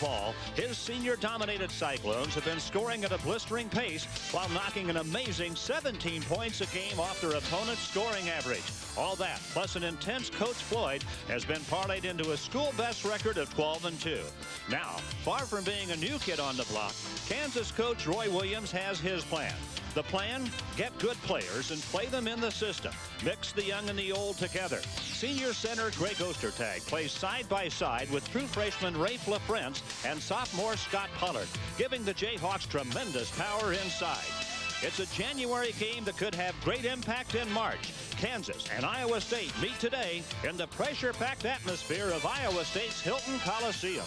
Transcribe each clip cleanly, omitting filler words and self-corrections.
Ball, his senior-dominated Cyclones have been scoring at a blistering pace while knocking an amazing 17 points a game off their opponent's scoring average. All that, plus an intense coach Floyd, has been parlayed into a school-best record of 12-2. Now, far from being a new kid on the block, Kansas coach Roy Williams has his plan. The plan? Get good players and play them in the system. Mix the young and the old together. Senior center Greg Ostertag plays side by side with true freshman Raef LaFrentz and sophomore Scott Pollard, giving the Jayhawks tremendous power inside. It's a January game that could have great impact in March. Kansas and Iowa State meet today in the pressure-packed atmosphere of Iowa State's Hilton Coliseum.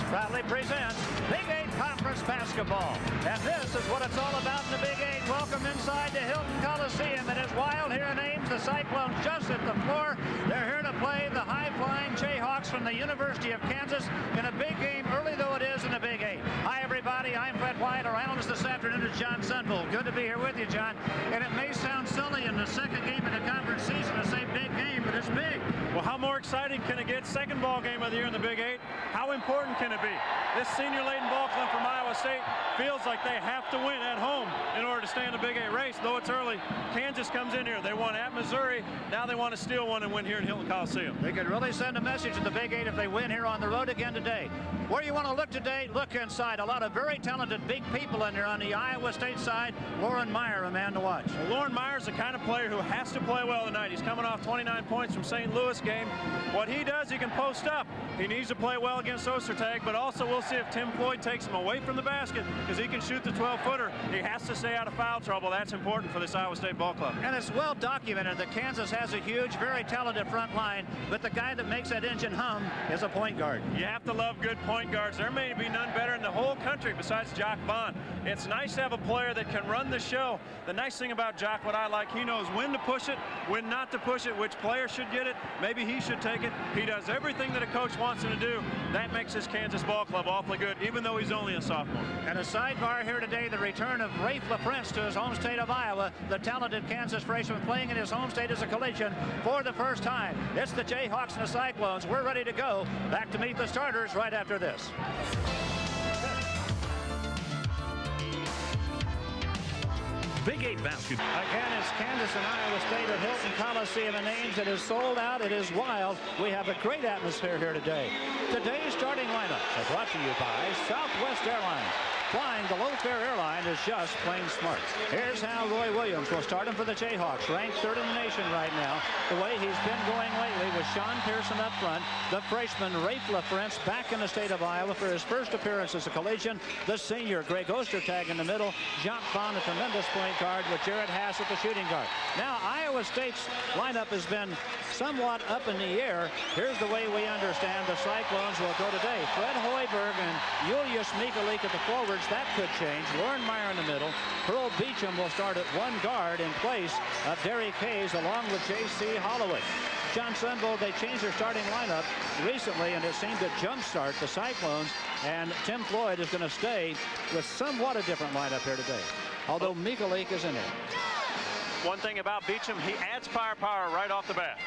Proudly presents Big 8 Conference Basketball. And this is what it's all about in the Big 8. Welcome inside the Hilton Coliseum. It is wild here in Ames. The Cyclones just hit the floor. They're here to play the high-flying Jayhawks from the University of Kansas in a big game, early though it is in the Big 8. Hi, everybody. I'm Fred White. Our analyst this afternoon is John Sunvold. Good to be here with you, John. And it may sound silly in the second game of the conference season to say big game, but it's big. Well, how more exciting can it get? Second ball game of the year in the Big 8. How important can it be? This senior-laden ball club from Iowa State feels like they have to win at home in order to stay in the Big 8 race, though it's early. Kansas comes in here. They won at Missouri. Now they want to steal one and win here in Hilton Coliseum. They could really send a message to the Big 8 if they win here on the road again today. Where you want to look today, look inside. A lot of very talented big people in there on the Iowa State side. Loren Meyer, a man to watch. Well, Loren Meyer's the kind of player who has to play well tonight. He's coming off 29 points from St. Louis game. What he does, he can post up. He needs to play well against Ostertag, but also we'll see if Tim Floyd takes him away from the basket because he can shoot the 12-footer. He has to stay out of foul trouble. That's important for this Iowa State ball club. And it's well documented that Kansas has a huge, very talented front line, but the guy that makes that engine hum is a point guard. You have to love good point guards. There may be none better in the whole country besides Jacque Vaughn. It's nice to have a player that can run the show. The nice thing about Jacque, what I like, he knows when to push it, when not to push it, which player should get it, maybe he should take it. He does everything that a coach wants him to do. That makes this Kansas ball club awfully good, even though he's only a sophomore. And a sidebar here today, the return of Raef LaFrentz to his home state of Iowa, the talented Kansas freshman playing in his home state as a collegian for the first time. It's the Jayhawks and the Cyclones. We're ready to go. Back to meet the starters right after this. Big 8 basketball. Again, it's Kansas and Iowa State at Hilton Coliseum in Ames. It is sold out. It is wild. We have a great atmosphere here today. Today's starting lineup is brought to you by Southwest Airlines. Flying the low-fare airline is just plain smart. Here's how Roy Williams will start him for the Jayhawks, ranked third in the nation right now. The way he's been going lately with Sean Pearson up front, the freshman Raef LaFrentz back in the state of Iowa for his first appearance as a collegian, the senior Greg Ostertag in the middle, Jacque, a tremendous point guard with Jerod Haase at the shooting guard. Now, Iowa State's lineup has been somewhat up in the air. Here's the way we understand the Cyclones will go today. Fred Hoiberg and Julius Michalik at the forwards. That could change. Loren Meyer in the middle. Hurl Beechum will start at one guard in place of Derrick Haase along with Jacy Hollaway. John Sunvold, they changed their starting lineup recently, and it seemed to jumpstart the Cyclones. And Tim Floyd is going to stay with somewhat a different lineup here today, although Michalik is in there. One thing about Beechum, he adds firepower right off the bat.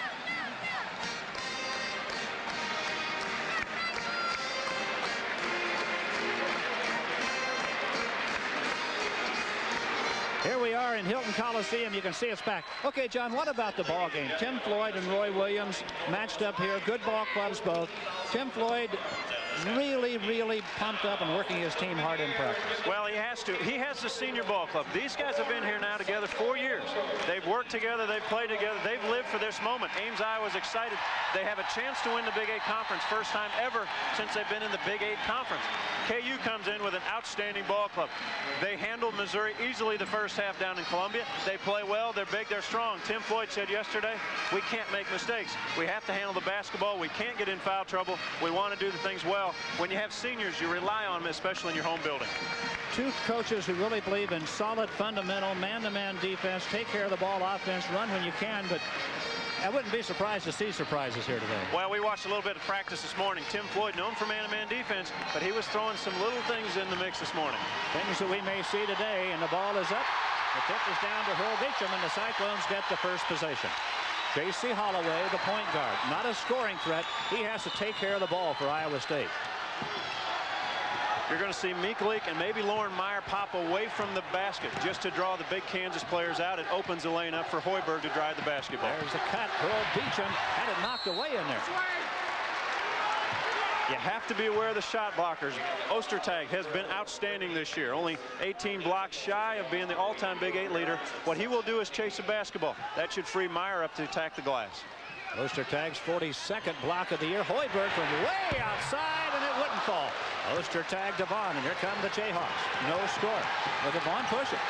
Here we are in Hilton Coliseum. You can see it's back. Okay, John, what about the ball game? Tim Floyd and Roy Williams matched up here. Good ball clubs both. Tim Floyd really pumped up and working his team hard in practice. Well, he has to. He has the senior ball club. These guys have been here now together 4 years. They've worked together. They've played together. They've lived for this moment. Ames, Iowa's excited. They have a chance to win the Big 8 Conference. First time ever since they've been in the Big 8 Conference. KU comes in with an outstanding ball club. They handled Missouri easily the first half down in Columbia. They play well. They're big. They're strong. Tim Floyd said yesterday, we can't make mistakes. We have to handle the basketball. We can't get in foul trouble. We want to do the things well. When you have seniors, you rely on them, especially in your home building. Two coaches who really believe in solid, fundamental, man-to-man defense, take care of the ball offense, run when you can, but I wouldn't be surprised to see surprises here today. Well, we watched a little bit of practice this morning. Tim Floyd, known for man-to-man defense, but he was throwing some little things in the mix this morning. Things that we may see today, and the ball is up. The tip is down to Hurl Beechum, and the Cyclones get the first possession. Jacy Hollaway, the point guard, not a scoring threat. He has to take care of the ball for Iowa State. You're going to see Michalik and maybe Loren Meyer pop away from the basket just to draw the big Kansas players out. It opens the lane up for Hoiberg to drive the basketball. There's a cut. Hurl Beechum had it knocked away in there. You have to be aware of the shot blockers. Ostertag has been outstanding this year. Only 18 blocks shy of being the all-time Big 8 leader. What he will do is chase the basketball. That should free Meyer up to attack the glass. Ostertag's 42nd block of the year. Hoiberg from way outside, and it wouldn't fall. Ostertag to Vaughn, and here come the Jayhawks. No score. Look at Vaughn push it.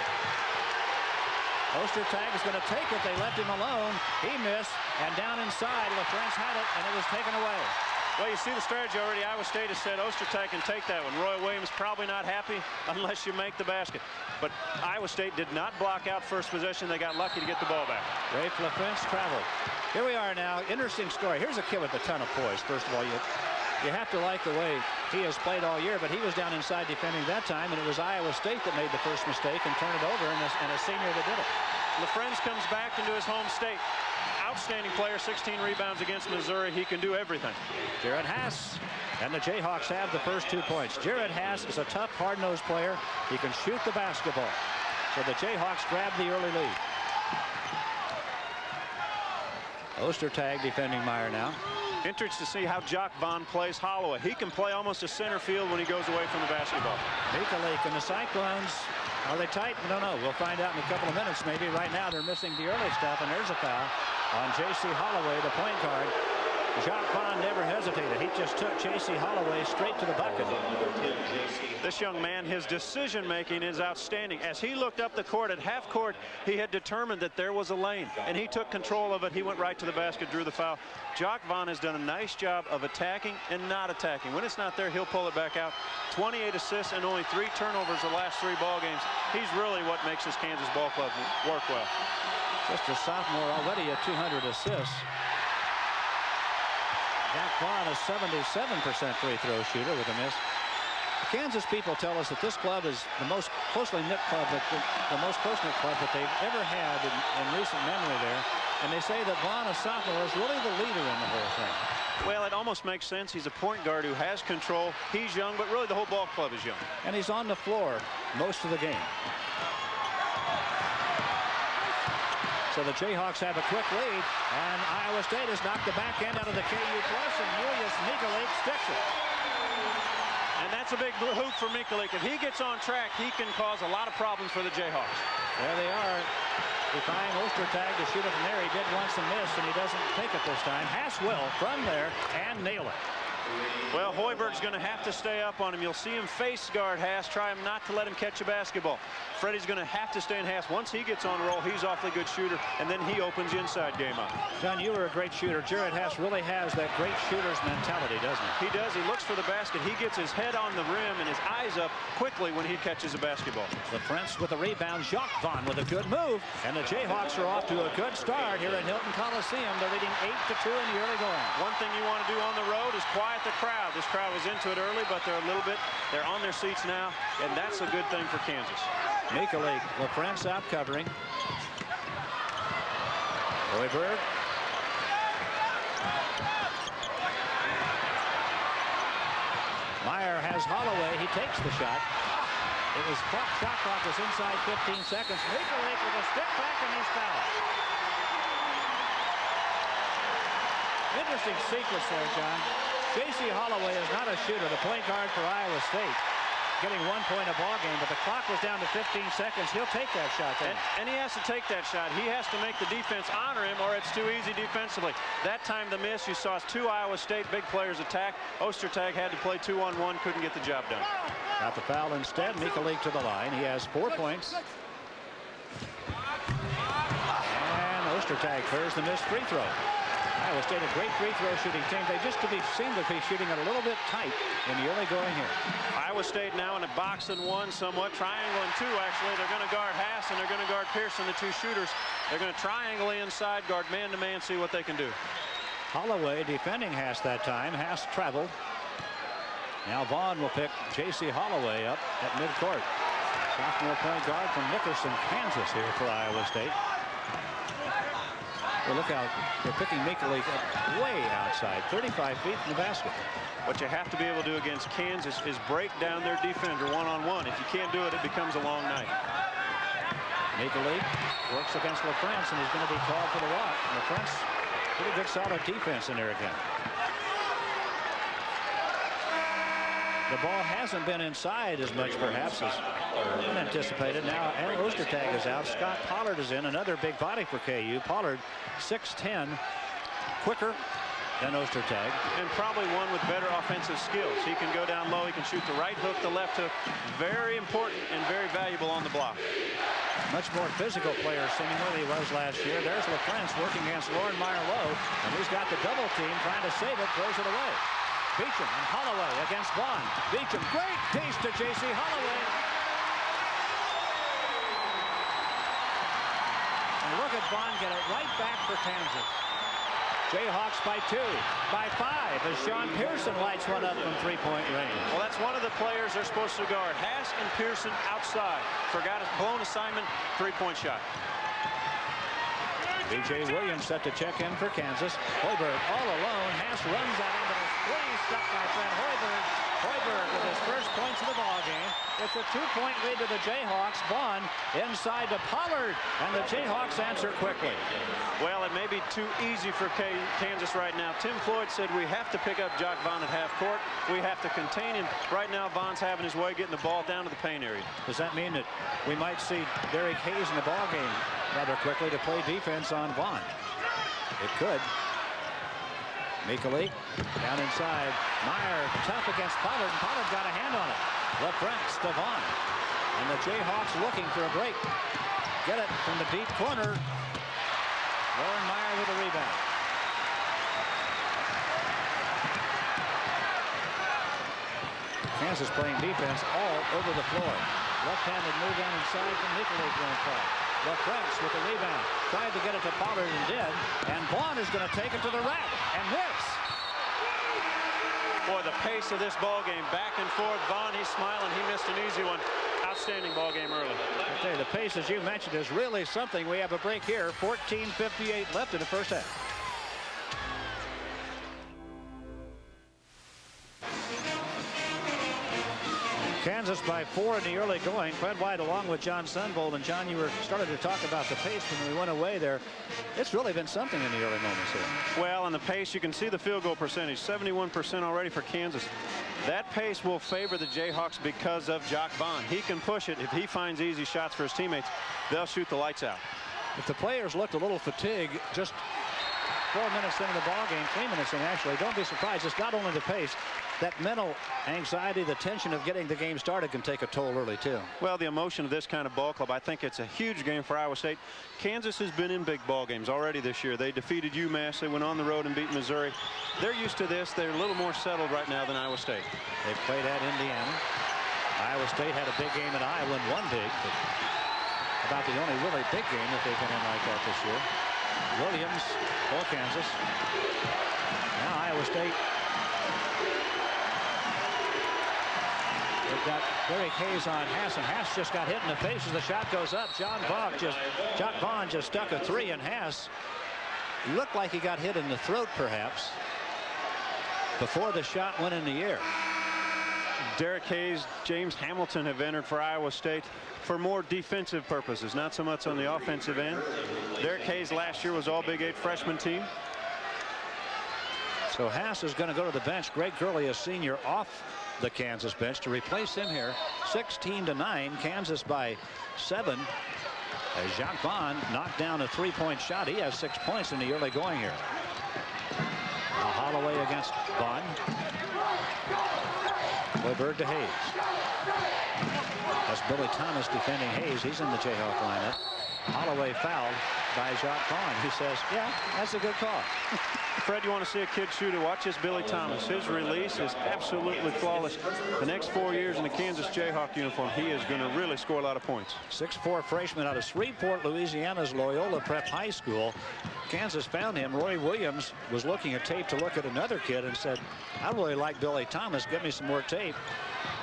Ostertag is going to take it. They left him alone. He missed, and down inside, LaFrentz had it, and it was taken away. Well, you see the strategy already. Iowa State has said Ostertag can take that one. Roy Williams probably not happy unless you make the basket. But Iowa State did not block out first possession. They got lucky to get the ball back. Raef LaFrentz traveled. Here we are now. Interesting story. Here's a kid with a ton of poise. First of all, you have to like the way he has played all year, but he was down inside defending that time, and it was Iowa State that made the first mistake and turned it over, and a senior that did it. LaFrentz comes back into his home state. Outstanding player, 16 rebounds against Missouri. He can do everything. Jerod Haase, and the Jayhawks have the first 2 points. Jerod Haase is a tough, hard-nosed player. He can shoot the basketball. So the Jayhawks grab the early lead. Ostertag defending Meyer now. Interested to see how Jacque Vaughn plays Hollaway. He can play almost a center field when he goes away from the basketball. Michalik and the Cyclones, are they tight? We don't know. We'll find out in a couple of minutes maybe. Right now they're missing the early stuff, and there's a foul on Jacy Hollaway, the point guard. Jacque Vaughn never hesitated. He just took Jacy Hollaway straight to the bucket. This young man, his decision-making is outstanding. As he looked up the court at half court, he had determined that there was a lane, and he took control of it. He went right to the basket, drew the foul. Jacque Vaughn has done a nice job of attacking and not attacking. When it's not there, he'll pull it back out. 28 assists and only 3 turnovers the last 3 ball games. He's really what makes this Kansas ball club work well. Just a sophomore, already at 200 assists. Jacque Vaughn, a 77% free throw shooter with a miss. The Kansas people tell us that this club is the most closely knit club, the most close-knit club that they've ever had in recent memory there. And they say that Vaughn, a sophomore, is really the leader in the whole thing. Well, it almost makes sense. He's a point guard who has control. He's young, but really the whole ball club is young. And he's on the floor most of the game. So the Jayhawks have a quick lead, and Iowa State has knocked the back end out of the KU plus, and Julius Michalik sticks it. And that's a big hoop for Michalik. If he gets on track, he can cause a lot of problems for the Jayhawks. There they are. Defying Ostertag to shoot it from there. He did once and missed, and he doesn't take it this time. Haase will from there and nail it. Well, Hoiberg's going to have to stay up on him. You'll see him face guard Haase, try him not to let him catch a basketball. Freddie's going to have to stay in Haase. Once he gets on a roll, he's awfully good shooter, and then he opens the inside game up. John, you were a great shooter. Jerod Haase really has that great shooter's mentality, doesn't he? He does. He looks for the basket. He gets his head on the rim and his eyes up quickly when he catches a basketball. LaFrentz with the rebound. Jacque Vaughn with a good move. And the Jayhawks are off to a good start here at Hilton Coliseum. They're leading 8-2 in the early going. One thing you want to do on the road is quiet the crowd. This crowd was into it early, but they're on their seats now, and that's a good thing for Kansas. Michalik, LaFrentz out covering. Hoiberg. Meyer has Hollaway. He takes the shot. It was shot clock was inside 15 seconds. Michalik with a step back, and he's fouled. Interesting sequence there, John. Jacy Hollaway is not a shooter, the point guard for Iowa State. Getting 1 point a ball game, but the clock was down to 15 seconds. He'll take that shot then. And he has to take that shot. He has to make the defense honor him, or it's too easy defensively. That time the miss, you saw 2 Iowa State big players attack. Ostertag had to play 2-on-1, couldn't get the job done. Got the foul instead. Michalik to the line. He has 4 points. And Ostertag clears the missed free throw. Iowa State, a great free throw shooting team. They just seem to be shooting it a little bit tight in the early going here. Iowa State now in a box and one, somewhat triangle and two. Actually, they're going to guard Haase and they're going to guard Pearson, the two shooters. They're going to triangle inside, guard man-to-man, see what they can do. Hollaway defending Haase that time. Haase traveled. Now Vaughn will pick Jacy Hollaway up at midcourt. Sophomore point guard from Nickerson, Kansas here for Iowa State. Well, look out. They're picking Michalik up way outside, 35 feet from the basket. What you have to be able to do against Kansas is break down their defender one-on-one. If you can't do it, it becomes a long night. Michalik works against LaFrentz, and he's going to be called for the walk. LaFrentz, pretty good solid defense in there again. The ball hasn't been inside as much, perhaps, as anticipated. Now, Ostertag is out. Scott Pollard is in. Another big body for KU. Pollard, 6'10", quicker than Ostertag. And probably one with better offensive skills. He can go down low. He can shoot the right hook, the left hook. Very important and very valuable on the block. Much more physical player seemingly he was last year. There's LaFrentz working against Loren Meyer low, and he's got the double team trying to save it, throws it away. Beechum and Holloway against Vaughn. Beechum, great piece to Jacy Holloway. And look at Vaughn get it right back for Kansas. Jayhawks by 2, by 5 as Sean Pearson lights one up from three-point range. Well, that's one of the players they're supposed to guard. Haase and Pearson outside. Forgot his blown assignment, three-point shot. B.J. Williams set to check in for Kansas. Hoiberg all alone. Haase runs out into the squeeze. Stuck by friend Hoiberg. Hoiberg with his first points of the ball game. It's a 2-point lead to the Jayhawks. Vaughn inside to Pollard, and the Jayhawks answer quickly. Well, it may be too easy for Kansas right now. Tim Floyd said we have to pick up Jacque Vaughn at half court. We have to contain him. Right now, Vaughn's having his way, getting the ball down to the paint area. Does that mean that we might see Derrick Haase in the ball game rather quickly to play defense on Vaughn? It could. Michalik down inside. Meyer tough against Pollard, and Pollard got a hand on it. LaFrentz to Vaughn. And the Jayhawks looking for a break. Get it from the deep corner. Loren Meyer with a rebound. Kansas playing defense all over the floor. Left-handed move down inside from Michalik won't fall. LaFrentz with the rebound. Tried to get it to Pollard and did. And Vaughn is going to take it to the rack and hits. Boy, the pace of this ball game, back and forth. Vaughn, he's smiling. He missed an easy one. Outstanding ball game early. I tell you, the pace, as you mentioned, is really something. We have a break here. 14:58 left in the first half. Kansas by 4 in the early going. Fred White along with John Sunvold. And John, you were started to talk about the pace when we went away there. It's really been something in the early moments here. Well, and the pace, you can see the field goal percentage, 71% already for Kansas. That pace will favor the Jayhawks because of Jacque Vaughn. He can push it. If he finds easy shots for his teammates, they'll shoot the lights out. If the players looked a little fatigued just 4 minutes into the ball game, 3 minutes in actually, don't be surprised. It's not only the pace. That mental anxiety, the tension of getting the game started can take a toll early, too. Well, the emotion of this kind of ball club, I think it's a huge game for Iowa State. Kansas has been in big ball games already this year. They defeated UMass. They went on the road and beat Missouri. They're used to this. They're a little more settled right now than Iowa State. They've played at Indiana. Iowa State had a big game at Iowa and won big, but about the only really big game that they've been in like that this year. Williams for Kansas. Now Iowa State. They've got Derrick Haase on Haase, and Haase just got hit in the face as the shot goes up. Jacque Vaughn just stuck a 3, and Haase looked like he got hit in the throat, perhaps, before the shot went in the air. Derrick Haase, James Hamilton have entered for Iowa State for more defensive purposes, not so much on the offensive end. Derrick Haase last year was all Big 8 freshman team. So Haase is going to go to the bench. Greg Gurley, a senior, off the Kansas bench to replace him here. 16-9, Kansas by 7. As Jacque Vaughn knocked down a 3-point shot. He has 6 points in the early going here. Now Holloway against Vaughn. Hoiberg to Haase. That's Billy Thomas defending Haase. He's in the Jayhawk lineup. Holloway fouled by Jacque Vaughn. He says, yeah, that's a good call. Fred, you want to see a kid shooter, watch this Billy Thomas. His release is absolutely flawless. The next 4 years in the Kansas Jayhawk uniform, he is going to really score a lot of points. 6'4" freshman out of Shreveport, Louisiana's Loyola Prep High School. Kansas found him. Roy Williams was looking at tape to look at another kid and said, I really like Billy Thomas. Get me some more tape.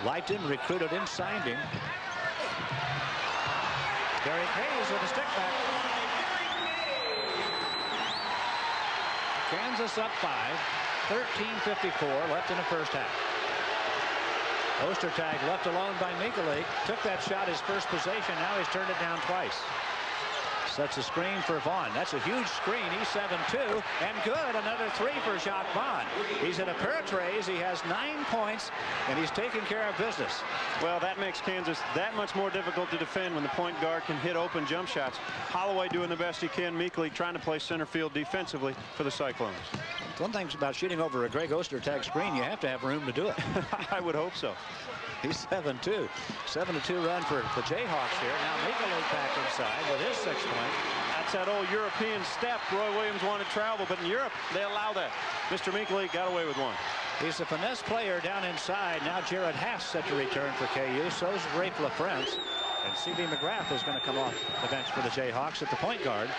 Liked him, recruited him, signed him. Derrick Hayes with a stick back. Kansas up 5. 13:54 left in the first half. Ostertag left alone by Michalik. Took that shot his first possession. Now he's turned it down twice. Sets a screen for Vaughn. That's a huge screen. He's 7-2 and good. Another 3 for Jacque Vaughn. He's in a pair of trays. He has 9 points and he's taking care of business. Well, that makes Kansas that much more difficult to defend when the point guard can hit open jump shots. Hollaway doing the best he can. Michalik trying to play center field defensively for the Cyclones. One thing about shooting over a Greg Ostertag screen, you have to have room to do it. I would hope so. He's 7-2. 7-2 run for the Jayhawks here. Now Michalik back inside with his 6 point. That's that old European step. Roy Williams wanted travel, but in Europe, they allow that. Mr. Michalik got away with one. He's a finesse player down inside. Now Jerod Haase set to return for KU. So's Raef LaFrentz. And C.B. McGrath is going to come off the bench for the Jayhawks at the point guard.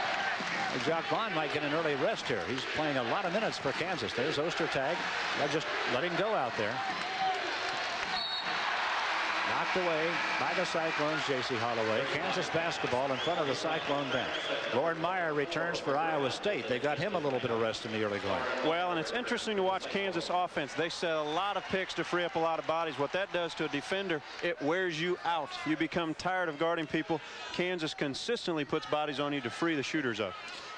And Jacque Vaughn might get an early rest here. He's playing a lot of minutes for Kansas. There's Ostertag. They'll just let him go out there. Knocked away by the Cyclones, Jacy Hollaway. Kansas basketball in front of the Cyclone bench. Loren Meyer returns for Iowa State. They got him a little bit of rest in the early going. Well, and it's interesting to watch Kansas offense. They set a lot of picks to free up a lot of bodies. What that does to a defender, it wears you out. You become tired of guarding people. Kansas consistently puts bodies on you to free the shooters up.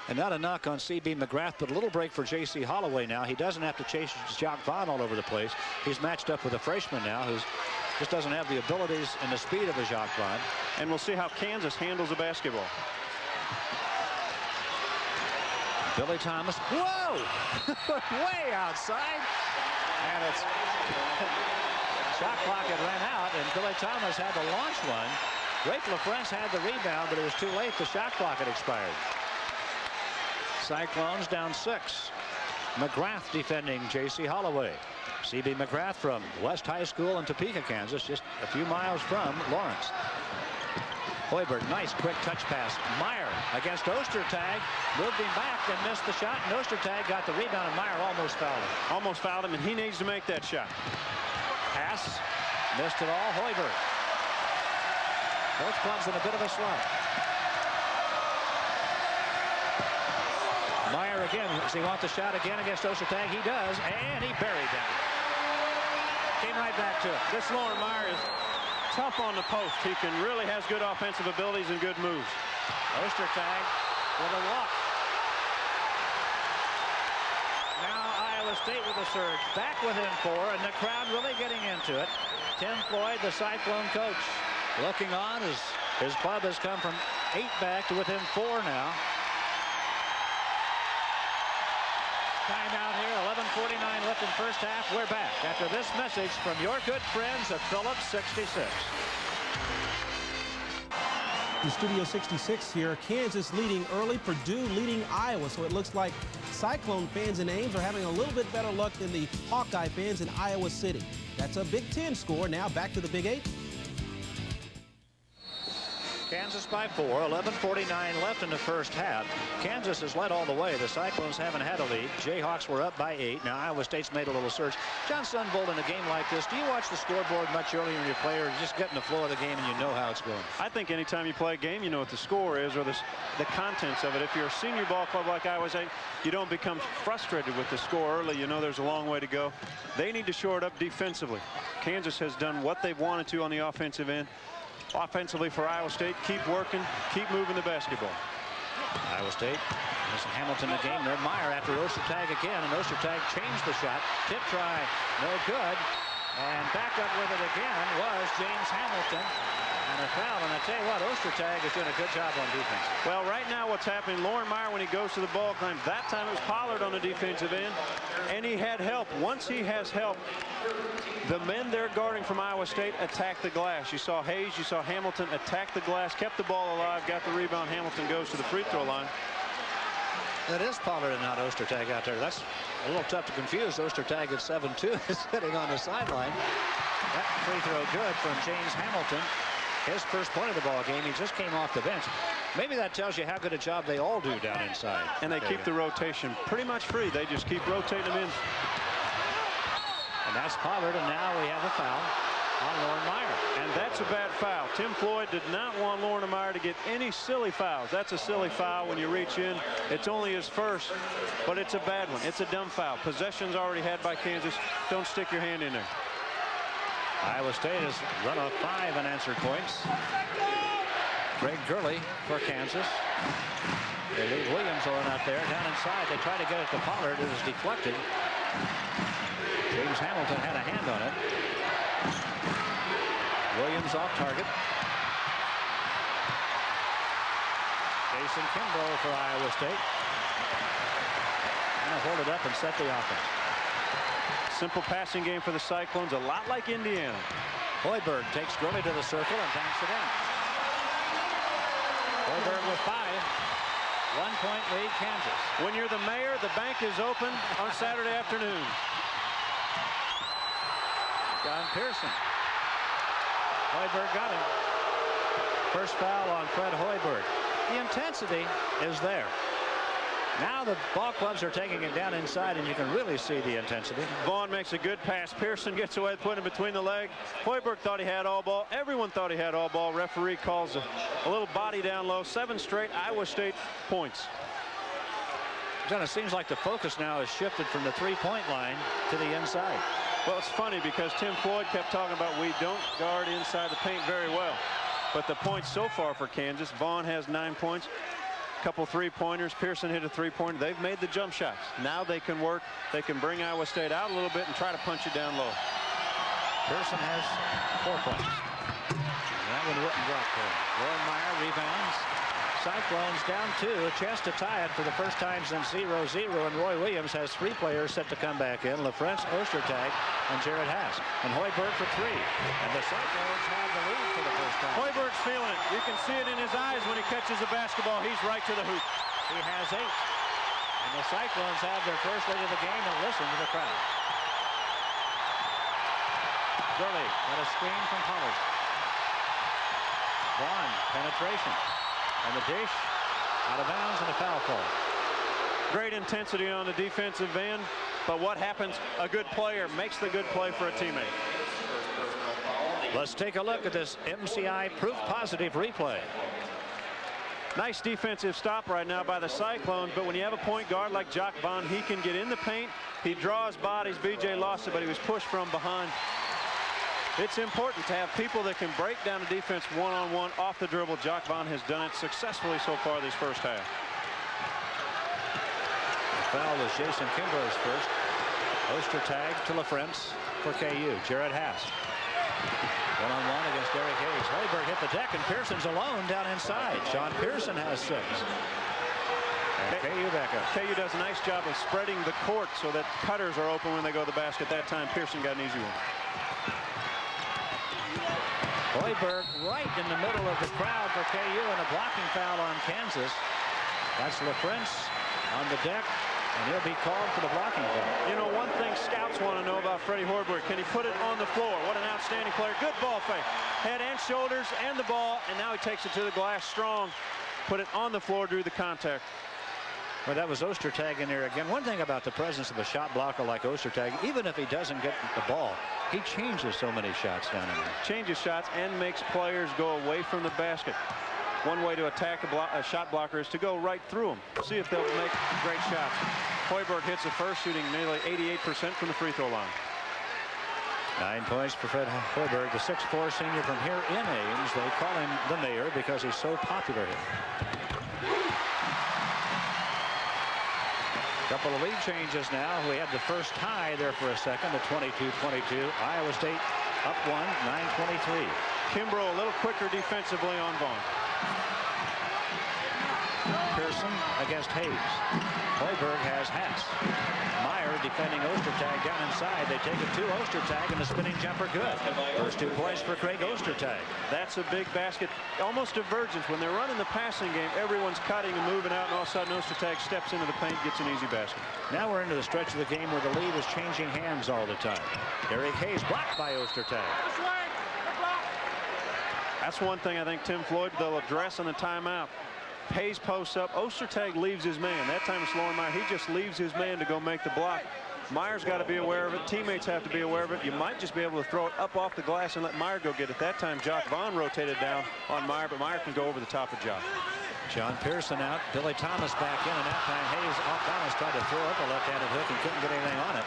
And not a knock on C.B. McGrath, but a little break for Jacy Hollaway now. He doesn't have to chase Jacque Vaughn all over the place. He's matched up with a freshman now who's just doesn't have the abilities and the speed of a Jacque Vaughn. And we'll see how Kansas handles the basketball. Billy Thomas. Whoa! Way outside. And it's shot clock had ran out, and Billy Thomas had to launch one. Raef LaFrentz had the rebound, but it was too late. The shot clock had expired. Cyclones down 6. McGrath defending Jacy Hollaway. C.B. McGrath from West High School in Topeka, Kansas, just a few miles from Lawrence. Hoiberg, nice quick touch pass. Meyer against Ostertag, moved him back and missed the shot, and Ostertag got the rebound, and Meyer almost fouled him. Almost fouled him, and he needs to make that shot. Pass, missed it all. Hoiberg. Both clubs in a bit of a slump. Meyer again. Does he want the shot again against Ostertag? He does, and he buried him. Came right back to it. This Loren Meyer is tough on the post. He really has good offensive abilities and good moves. Ostertag with a walk. Now Iowa State with a surge. Back within 4, and the crowd really getting into it. Tim Floyd, the Cyclone coach, looking on as his club has come from 8 back to within 4 now. Timeout here, 11:49 left in first half. We're back after this message from your good friends at Phillips 66. The Studio 66 here. Kansas leading early, Purdue leading Iowa. So it looks like Cyclone fans in Ames are having a little bit better luck than the Hawkeye fans in Iowa City. That's a Big Ten score. Now back to the Big 8. Kansas by 4, 11:49 left in the first half. Kansas has led all the way. The Cyclones haven't had a lead. Jayhawks were up by 8. Now Iowa State's made a little surge. John Sunvold, in a game like this, do you watch the scoreboard much earlier in your play, or just get in the flow of the game and you know how it's going? I think anytime you play a game, you know what the score is or the contents of it. If you're a senior ball club like Iowa State, you don't become frustrated with the score early. You know there's a long way to go. They need to shore it up defensively. Kansas has done what they've wanted to on the offensive end. Offensively for Iowa State, keep working, keep moving the basketball. Iowa State, there's Hamilton in the game there. Meyer after Ostertag again, and Ostertag changed the shot. Tip try, no good. And back up with it again was James Hamilton. And a foul, and I tell you what, Ostertag is doing a good job on defense. Well, right now what's happening, Loren Meyer, when he goes to the ball claim, that time it was Pollard on the defensive end, and he had help. Once he has help, the men they're guarding from Iowa State attack the glass. You saw Hayes, you saw Hamilton attack the glass, kept the ball alive, got the rebound. Hamilton goes to the free throw line. That is Pollard and not Ostertag out there. That's a little tough to confuse. Ostertag at 7'2" is sitting on the sideline. That free throw good from James Hamilton. His first point of the ball game. He just came off the bench. Maybe that tells you how good a job they all do down inside. And they keep the rotation pretty much free. They just keep rotating them in. And that's Pollard, and now we have a foul on Loren Meyer. And that's a bad foul. Tim Floyd did not want Loren Meyer to get any silly fouls. That's a silly foul when you reach in. It's only his first, but it's a bad one. It's a dumb foul. Possession's already had by Kansas. Don't stick your hand in there. Iowa State has run off 5 unanswered points. Gurley for Kansas. They leave Williams on out there. Down inside, they try to get it to Pollard. It was deflected. James Hamilton had a hand on it. Williams off target. Jason Kimbrough for Iowa State. And hold it up and set the offense. Simple passing game for the Cyclones, a lot like Indiana. Hoiberg takes Gurley to the circle and banks it in. Hoiberg with 5. 1-point lead, Kansas. When you're the mayor, the bank is open on Saturday afternoon. John Pearson. Hoiberg got him. First foul on Fred Hoiberg. The intensity is there. Now the ball clubs are taking it down inside, and you can really see the intensity. Vaughn makes a good pass. Pearson gets away, putting it between the legs. Hoiberg thought he had all ball. Everyone thought he had all ball. Referee calls a little body down low. 7 straight Iowa State points. John, it seems like the focus now has shifted from the 3-point line to the inside. Well, it's funny because Tim Floyd kept talking about we don't guard inside the paint very well. But the points so far for Kansas, Vaughn has 9 points. Couple 3-pointers. Pearson hit a 3-pointer. They've made the jump shots. Now they can work. They can bring Iowa State out a little bit and try to punch it down low. Pearson has 4 points. That one wouldn't drop for him. Loren Meyer rebounds. Cyclones down 2. A chance to tie it for the first time since 0-0. And Roy Williams has 3 players set to come back in. LaFrentz, Ostertag, and Jerod Haase. And Hoiberg for 3. And the Cyclones have the lead for the first time. Hoiberg's feeling it. You can see it in his eyes when he catches a basketball. He's right to the hoop. He has 8. And the Cyclones have their first lead of the game, and listen to the crowd. Gurley got a screen from Pollard. Vaughn, penetration. And the dish out of bounds and a foul call. Great intensity on the defensive end, but what happens? A good player makes the good play for a teammate. Let's take a look at this MCI proof positive replay. Nice defensive stop right now by the Cyclones, but when you have a point guard like Jacque Vaughn, he can get in the paint. He draws bodies. BJ lost it, but he was pushed from behind. It's important to have people that can break down the defense one-on-one off the dribble. Jacque Vaughn has done it successfully so far this first half. The foul was Jason Kimbrough's first. Ostertag to LaFrentz for KU. Jerod Haase. One-on-one against Derrick Hayes. Hoiberg hit the deck, and Pearson's alone down inside. Sean Pearson has 6. And KU back up. KU does a nice job of spreading the court so that cutters are open when they go to the basket. That time Pearson got an easy one. Hoiberg right in the middle of the crowd for KU, and a blocking foul on Kansas. That's LaFrentz on the deck, and he'll be called for the blocking foul. You know, one thing scouts want to know about Freddie Hoiberg, can he put it on the floor? What an outstanding player. Good ball fake. Head and shoulders and the ball, and now he takes it to the glass strong. Put it on the floor, drew the contact. Well, that was Ostertag in there again. One thing about the presence of a shot blocker like Ostertag, even if he doesn't get the ball, he changes so many shots down in there. Changes shots and makes players go away from the basket. One way to attack a shot blocker is to go right through them. See if they'll make great shots. Hoiberg hits the first, shooting nearly 88% from the free throw line. 9 points for Fred Hoiberg, the 6'4" senior from here in Ames. They call him the mayor because he's so popular here. Couple of lead changes now. We had the first tie there for a second at 22-22. Iowa State up 1, 9:23. Kimbrough a little quicker defensively on Vaughn. Pearson against Hayes. Hoiberg has Haase. Meyer defending Ostertag down inside. They take it to Ostertag, and the spinning jumper good. First 2 points for Craig Ostertag. That's a big basket. Almost divergence. When they're running the passing game, everyone's cutting and moving out, and all of a sudden Ostertag steps into the paint, gets an easy basket. Now we're into the stretch of the game where the lead is changing hands all the time. Derrick Hayes blocked by Ostertag. That's one thing I think Tim Floyd they'll address in the timeout. Hayes posts up. Ostertag leaves his man. That time it's Loren Meyer. He just leaves his man to go make the block. Meyer's got to be aware of it. Teammates have to be aware of it. You might just be able to throw it up off the glass and let Meyer go get it. That time Vaughn rotated down on Meyer, but Meyer can go over the top of Jacque. John Pearson out. Billy Thomas back in, and that time Hayes off balance tried to throw up a left-handed hook and couldn't get anything on it.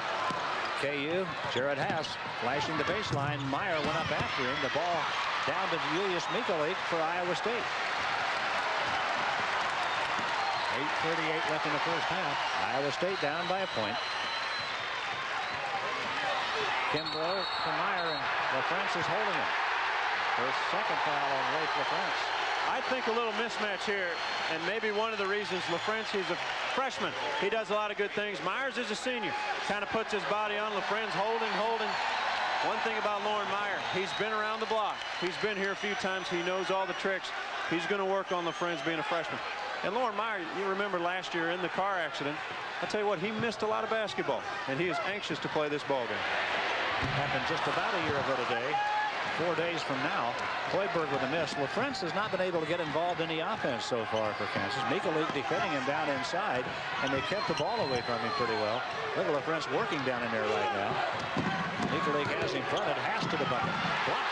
KU, Jerod Haase flashing the baseline. Meyer went up after him. The ball down to Julius Michalik for Iowa State. 8:38 left in the first half. Iowa State down by a point. Kimbrough to Meyer, and LaFrentz is holding him. First second foul on Raef LaFrentz. I think a little mismatch here, and maybe one of the reasons LaFrentz, he's a freshman. He does a lot of good things. Myers is a senior. Kind of puts his body on. LaFrentz holding. One thing about Loren Meyer, he's been around the block. He's been here a few times. He knows all the tricks. He's going to work on LaFrentz being a freshman. And Loren Meyer, you remember last year in the car accident, I'll tell you what, he missed a lot of basketball, and he is anxious to play this ball game. Happened just about a year ago today. 4 days from now, Hoiberg with a miss. LaFrentz has not been able to get involved in the offense so far for Kansas. Michalik defending him down inside, and they kept the ball away from him pretty well. Look at LaFrentz working down in there right now. Michalik has him fronted. Haase to the bucket. Block.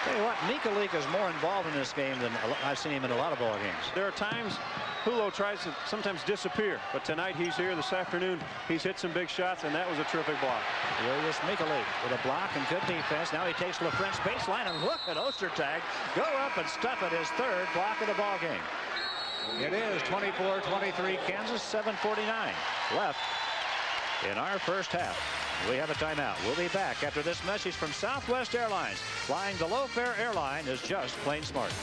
Tell you what, Michalik is more involved in this game than I've seen him in a lot of ball games. There are times Hurl tries to sometimes disappear, but tonight he's here this afternoon. He's hit some big shots, and that was a terrific block. Julius Michalik with a block and good defense. Now he takes LaFrentz baseline, and look at Ostertag go up and stuff at his third block of the ball game. It is 24-23 Kansas, 7:49 left in our first half. We have a timeout. We'll be back after this message from Southwest Airlines. Flying the low-fare airline is just plain smart.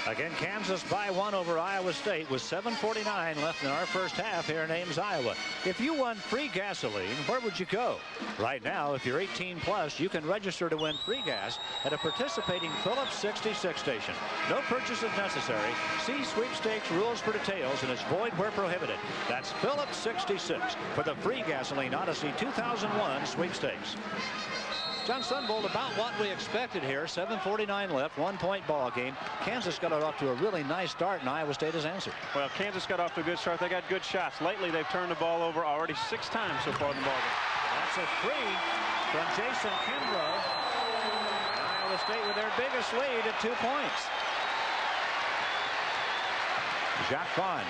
Again, Kansas by 1 over Iowa State with 7:49 left in our first half here in Ames, Iowa. If you won free gasoline, where would you go? Right now, if you're 18 plus, you can register to win free gas at a participating Phillips 66 station. No purchase is necessary. See sweepstakes rules for details, and it's void where prohibited. That's Phillips 66 for the free gasoline Odyssey 2001 sweepstakes. John Sunvold, about what we expected here. 7:49 left, 1-point ball game. Kansas got it off to a really nice start, and Iowa State has answered. Well, Kansas got off to a good start. They got good shots. Lately, they've turned the ball over already 6 times so far in the ball game. That's a free from Jason Kimbrough. And Iowa State with their biggest lead at 2 points. Jacque Vaughn.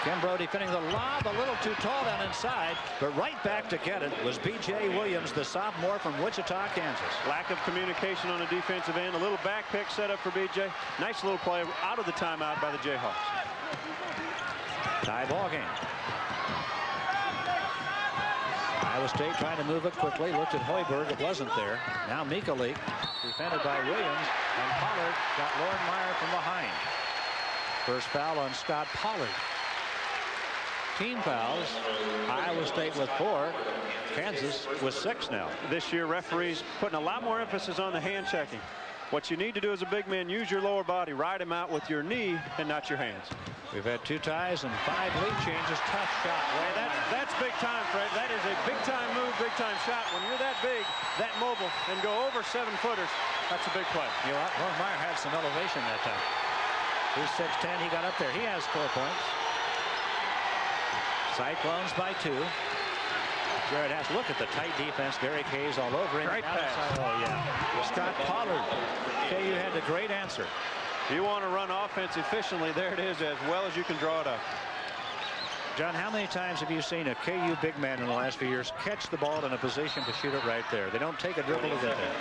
Kimbrough defending the lob, a little too tall down inside, but right back to get it was B.J. Williams, the sophomore from Wichita, Kansas. Lack of communication on the defensive end. A little back pick set up for B.J. Nice little play out of the timeout by the Jayhawks. Tie ball game. Iowa State trying to move it quickly. Looked at Hoiberg. It wasn't there. Now Michalik defended by Williams, and Pollard got Loren Meyer from behind. First foul on Scott Pollard. Team fouls. Iowa State with 4. Kansas with 6 now. This year, referees putting a lot more emphasis on the hand checking. What you need to do as a big man, use your lower body, ride him out with your knee and not your hands. We've had 2 ties and 5 lead changes. Tough shot. That's big time, Fred. That is a big time move, big time shot. When you're that big, that mobile, and go over 7-footers, that's a big play. You know what? Loren Meyer had some elevation that time. He's 6'10". He got up there. He has 4 points. Cyclones by 2. Jerod has look at the tight defense. Derrick Hayes all over him. Great pass. Oh yeah. Scott Pollard. KU had the great answer. You want to run offense efficiently. There it is, as well as you can draw it up. John, how many times have you seen a KU big man in the last few years catch the ball in a position to shoot it right there? They don't take a dribble to get there.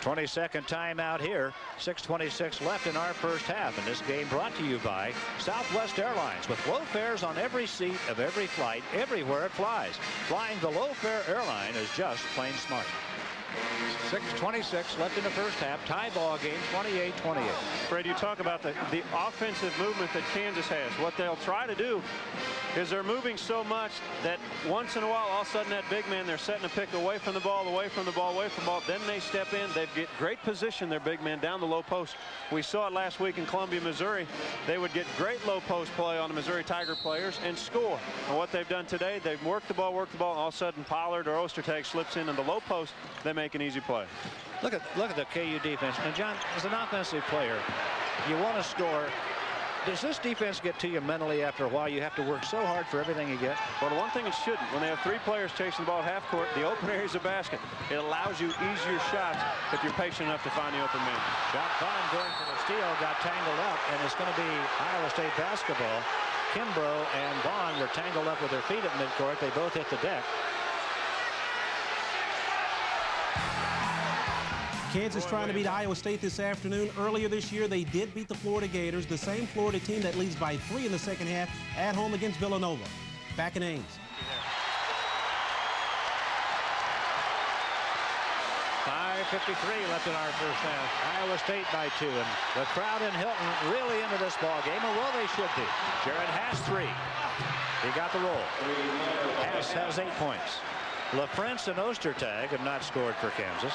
22nd timeout here. 6:26 left in our first half. And this game brought to you by Southwest Airlines. With low fares on every seat of every flight, everywhere it flies. Flying the low fare airline is just plain smart. 6:26 left in the first half. Tie ball game, 28-28. Fred, you talk about the offensive movement that Kansas has. What they'll try to do is they're moving so much that once in a while, all of a sudden, that big man, they're setting a pick away from the ball, away from the ball, away from the ball. Then they step in. They get great position, their big man, down the low post. We saw it last week in Columbia, Missouri. They would get great low post play on the Missouri Tiger players and score. And what they've done today, they've worked the ball, and all of a sudden Pollard or Ostertag slips in the low post. They make an easy play. Look at the KU defense. And John, as an offensive player, you want to score. Does this defense get to you mentally after a while? You have to work so hard for everything you get. Well, the one thing it shouldn't. When they have 3 players chasing the ball at half court, the open area is a basket. It allows you easier shots if you're patient enough to find the open man. Vaughn going for the steal, got tangled up, and it's going to be Iowa State basketball. Kimbrough and Vaughn were tangled up with their feet at midcourt. They both hit the deck. Kansas trying to beat Iowa State this afternoon. Earlier this year, they did beat the Florida Gators, the same Florida team that leads by 3 in the second half at home against Villanova. Back in Ames. 5:53 left in our first half. Iowa State by 2, and the crowd in Hilton really into this ball game, or well, they should be. Jerod has 3. He got the roll. Haase has 8 points. LaFrentz and Ostertag have not scored for Kansas.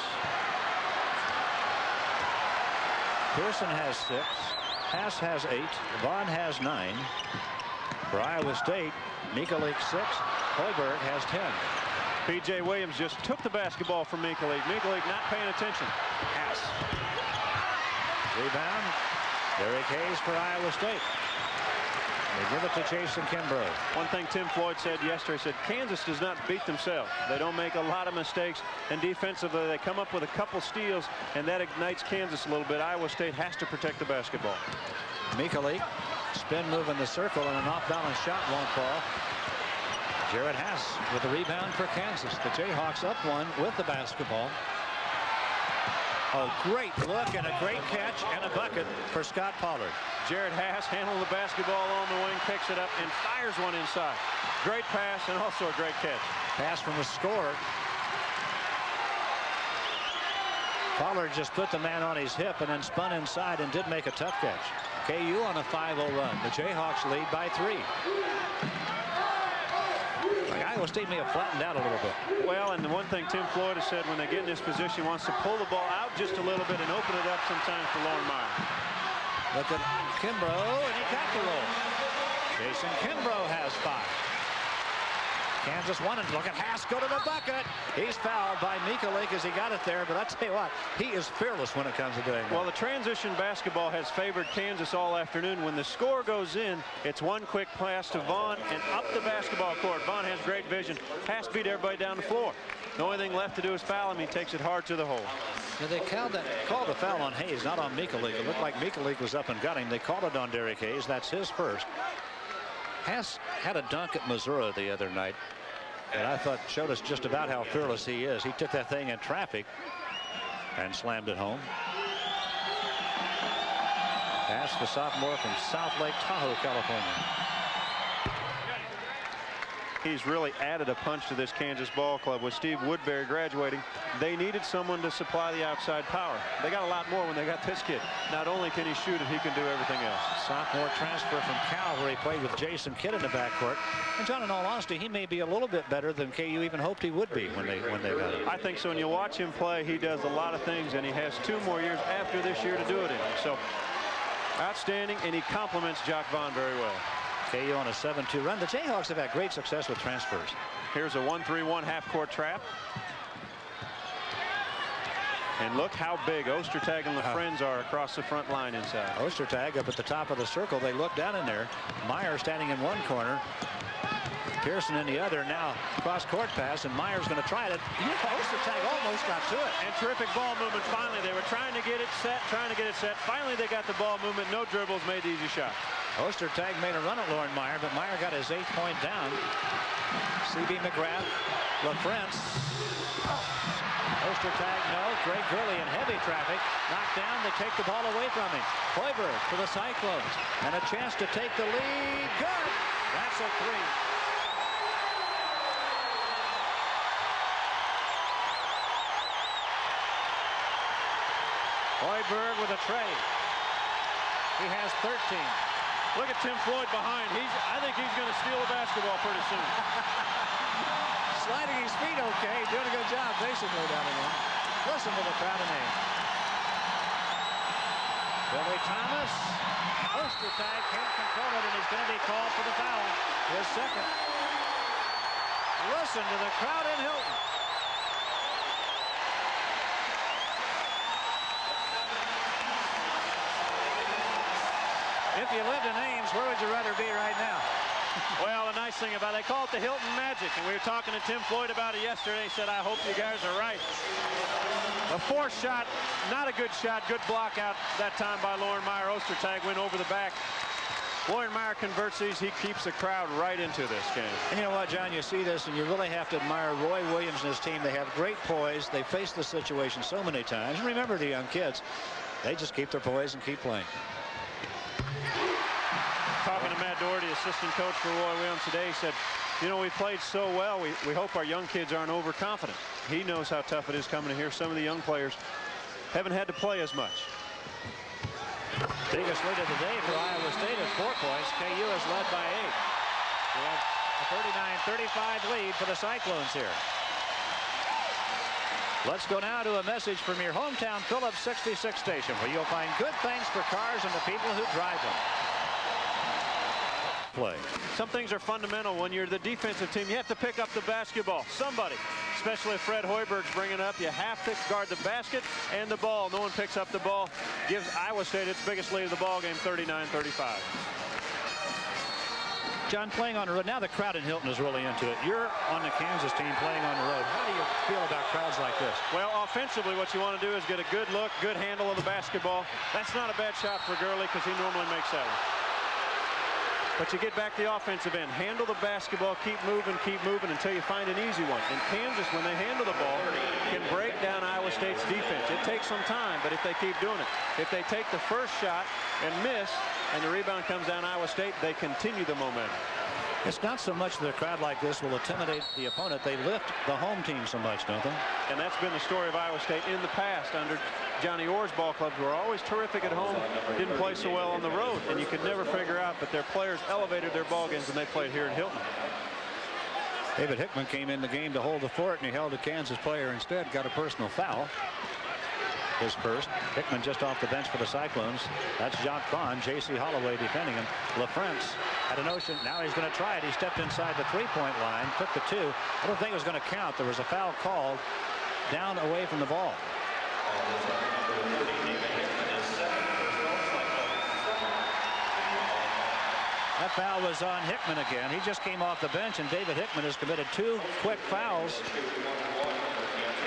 Pearson has 6. Haase has 8. Vaughn has 9. For Iowa State, Michalik 6. Hoiberg has 10. P.J. Williams just took the basketball from Michalik. Michalik not paying attention. Haase. Rebound. Derrick Haase for Iowa State. They give it to Jason Kimbrough. One thing Tim Floyd said yesterday, he said Kansas does not beat themselves. They don't make a lot of mistakes, and defensively they come up with a couple steals, and that ignites Kansas a little bit. Iowa State has to protect the basketball. Michalik, spin move in the circle, and an off-balance shot won't fall. Jerod Haase with the rebound for Kansas. The Jayhawks up 1 with the basketball. Oh, great look and a great catch and a bucket for Scott Pollard. Jerod Haase handling the basketball on the wing, picks it up and fires one inside. Great pass and also a great catch. Pass from a scorer. Pollard just put the man on his hip and then spun inside and did make a tough catch. KU on a 5-0 run. The Jayhawks lead by 3. Iowa State may have flattened out a little bit. Well, and the one thing Tim Floyd has said when they get in this position, wants to pull the ball out just a little bit and open it up sometimes for Loren Meyer. Look at Kimbrough, and he got the roll. Jason Kimbrough has 5. Kansas won it. Look at Haase go to the bucket. He's fouled by Michalik as he got it there, but I tell you what, he is fearless when it comes to doing that. Well, the transition basketball has favored Kansas all afternoon. When the score goes in, it's one quick pass to Vaughn and up the basketball court. Vaughn has great vision. Haase beat everybody down the floor. The only thing left to do is foul him. He takes it hard to the hole. Yeah, they called a foul on Haase, not on Michalik. It looked like Michalik was up and got him. They called it on Derrick Haase. That's his first. Haase had a dunk at Missouri the other night, and I thought showed us just about how fearless he is. He took that thing in traffic and slammed it home. Haase, the sophomore from South Lake Tahoe, California. He's really added a punch to this Kansas ball club. With Steve Woodbury graduating, they needed someone to supply the outside power. They got a lot more when they got this kid. Not only can he shoot it, he can do everything else. Sophomore transfer from Cal, where he played with Jason Kidd in the backcourt. And John, in all honesty, he may be a little bit better than KU even hoped he would be when they got him. I think so. When you watch him play, he does a lot of things, and he has 2 more years after this year to do it in. So outstanding, and he complements Jacque Vaughn very well. KU on a 7-2 run. The Jayhawks have had great success with transfers. Here's a 1-3-1 half-court trap. And look how big Ostertag and LaFrentz are across the front line inside. Ostertag up at the top of the circle. They look down in there. Meyer standing in one corner. Pearson in the other. Now cross-court pass, and Meyer's going to try it. Ostertag almost got to it. And terrific ball movement. Finally, they were trying to get it set, Finally, they got the ball movement. No dribbles, made the easy shot. Ostertag made a run at Loren Meyer, but Meyer got his 8th point down. C.B. McGrath, LaFrentz. Ostertag, no. Great Gurley in heavy traffic. Knocked down. They take the ball away from him. Hoiberg for the Cyclones. And a chance to take the lead. Good. That's a three. Hoiberg with a trade. He has 13. Look at Tim Floyd behind. I think he's going to steal the basketball pretty soon. Sliding his feet okay. Doing a good job basically down in there. Listen to the crowd in Ames. Billy Thomas. Ostertag can't control it, and he's going to be called for the foul. His second. Listen to the crowd in Hilton. If you lived in Ames, where would you rather be right now? Well, the nice thing about it, they call it the Hilton Magic, and we were talking to Tim Floyd about it yesterday. He said, I hope you guys are right. A fourth shot, not a good shot. Good block out that time by Loren Meyer. Ostertag went over the back. Loren Meyer converts these. He keeps the crowd right into this game. And you know what, John, you see this, and you really have to admire Roy Williams and his team. They have great poise. They face the situation so many times. And remember the young kids, they just keep their poise and keep playing. Talking to Matt Doherty, assistant coach for Roy Williams today, he said, you know, we played so well, we hope our young kids aren't overconfident. He knows how tough it is coming in here. Some of the young players haven't had to play as much. Biggest lead of the day for Iowa State at 4 points. KU is led by 8. We have a 39-35 lead for the Cyclones here. Let's go now to a message from your hometown Phillips 66 station, where you'll find good things for cars and the people who drive them. Play. Some things are fundamental. When you're the defensive team, you have to pick up the basketball. Somebody, especially if Fred Hoiberg's bringing up, you have to guard the basket and the ball. No one picks up the ball. Gives Iowa State its biggest lead of the ball game, 39-35. John, playing on the road. Now the crowd in Hilton is really into it. You're on the Kansas team playing on the road. How do you feel about crowds like this? Well, offensively, what you want to do is get a good look, good handle of the basketball. That's not a bad shot for Gurley because he normally makes that one. But you get back the offensive end. Handle the basketball, keep moving until you find an easy one. And Kansas, when they handle the ball, can break down Iowa State's defense. It takes some time, but if they keep doing it. If they take the first shot and miss, and the rebound comes down Iowa State, they continue the momentum. It's not so much that a crowd like this will intimidate the opponent. They lift the home team so much, don't they? And that's been the story of Iowa State in the past under Johnny Orr's ball clubs. Were always terrific at home, didn't play so well on the road, and you could never figure out, but their players elevated their ball games when they played here in Hilton. David Hickman came in the game to hold the fort, and he held a Kansas player instead, got a personal foul. His first. Hickman just off the bench for the Cyclones. That's Jacque, Jacy Hollaway defending him. LaFrentz had a notion. Now he's going to try it. He stepped inside the three-point line, took the 2. I don't think it was going to count. There was a foul called down away from the ball. That foul was on Hickman again. He just came off the bench, and David Hickman has committed 2 quick fouls.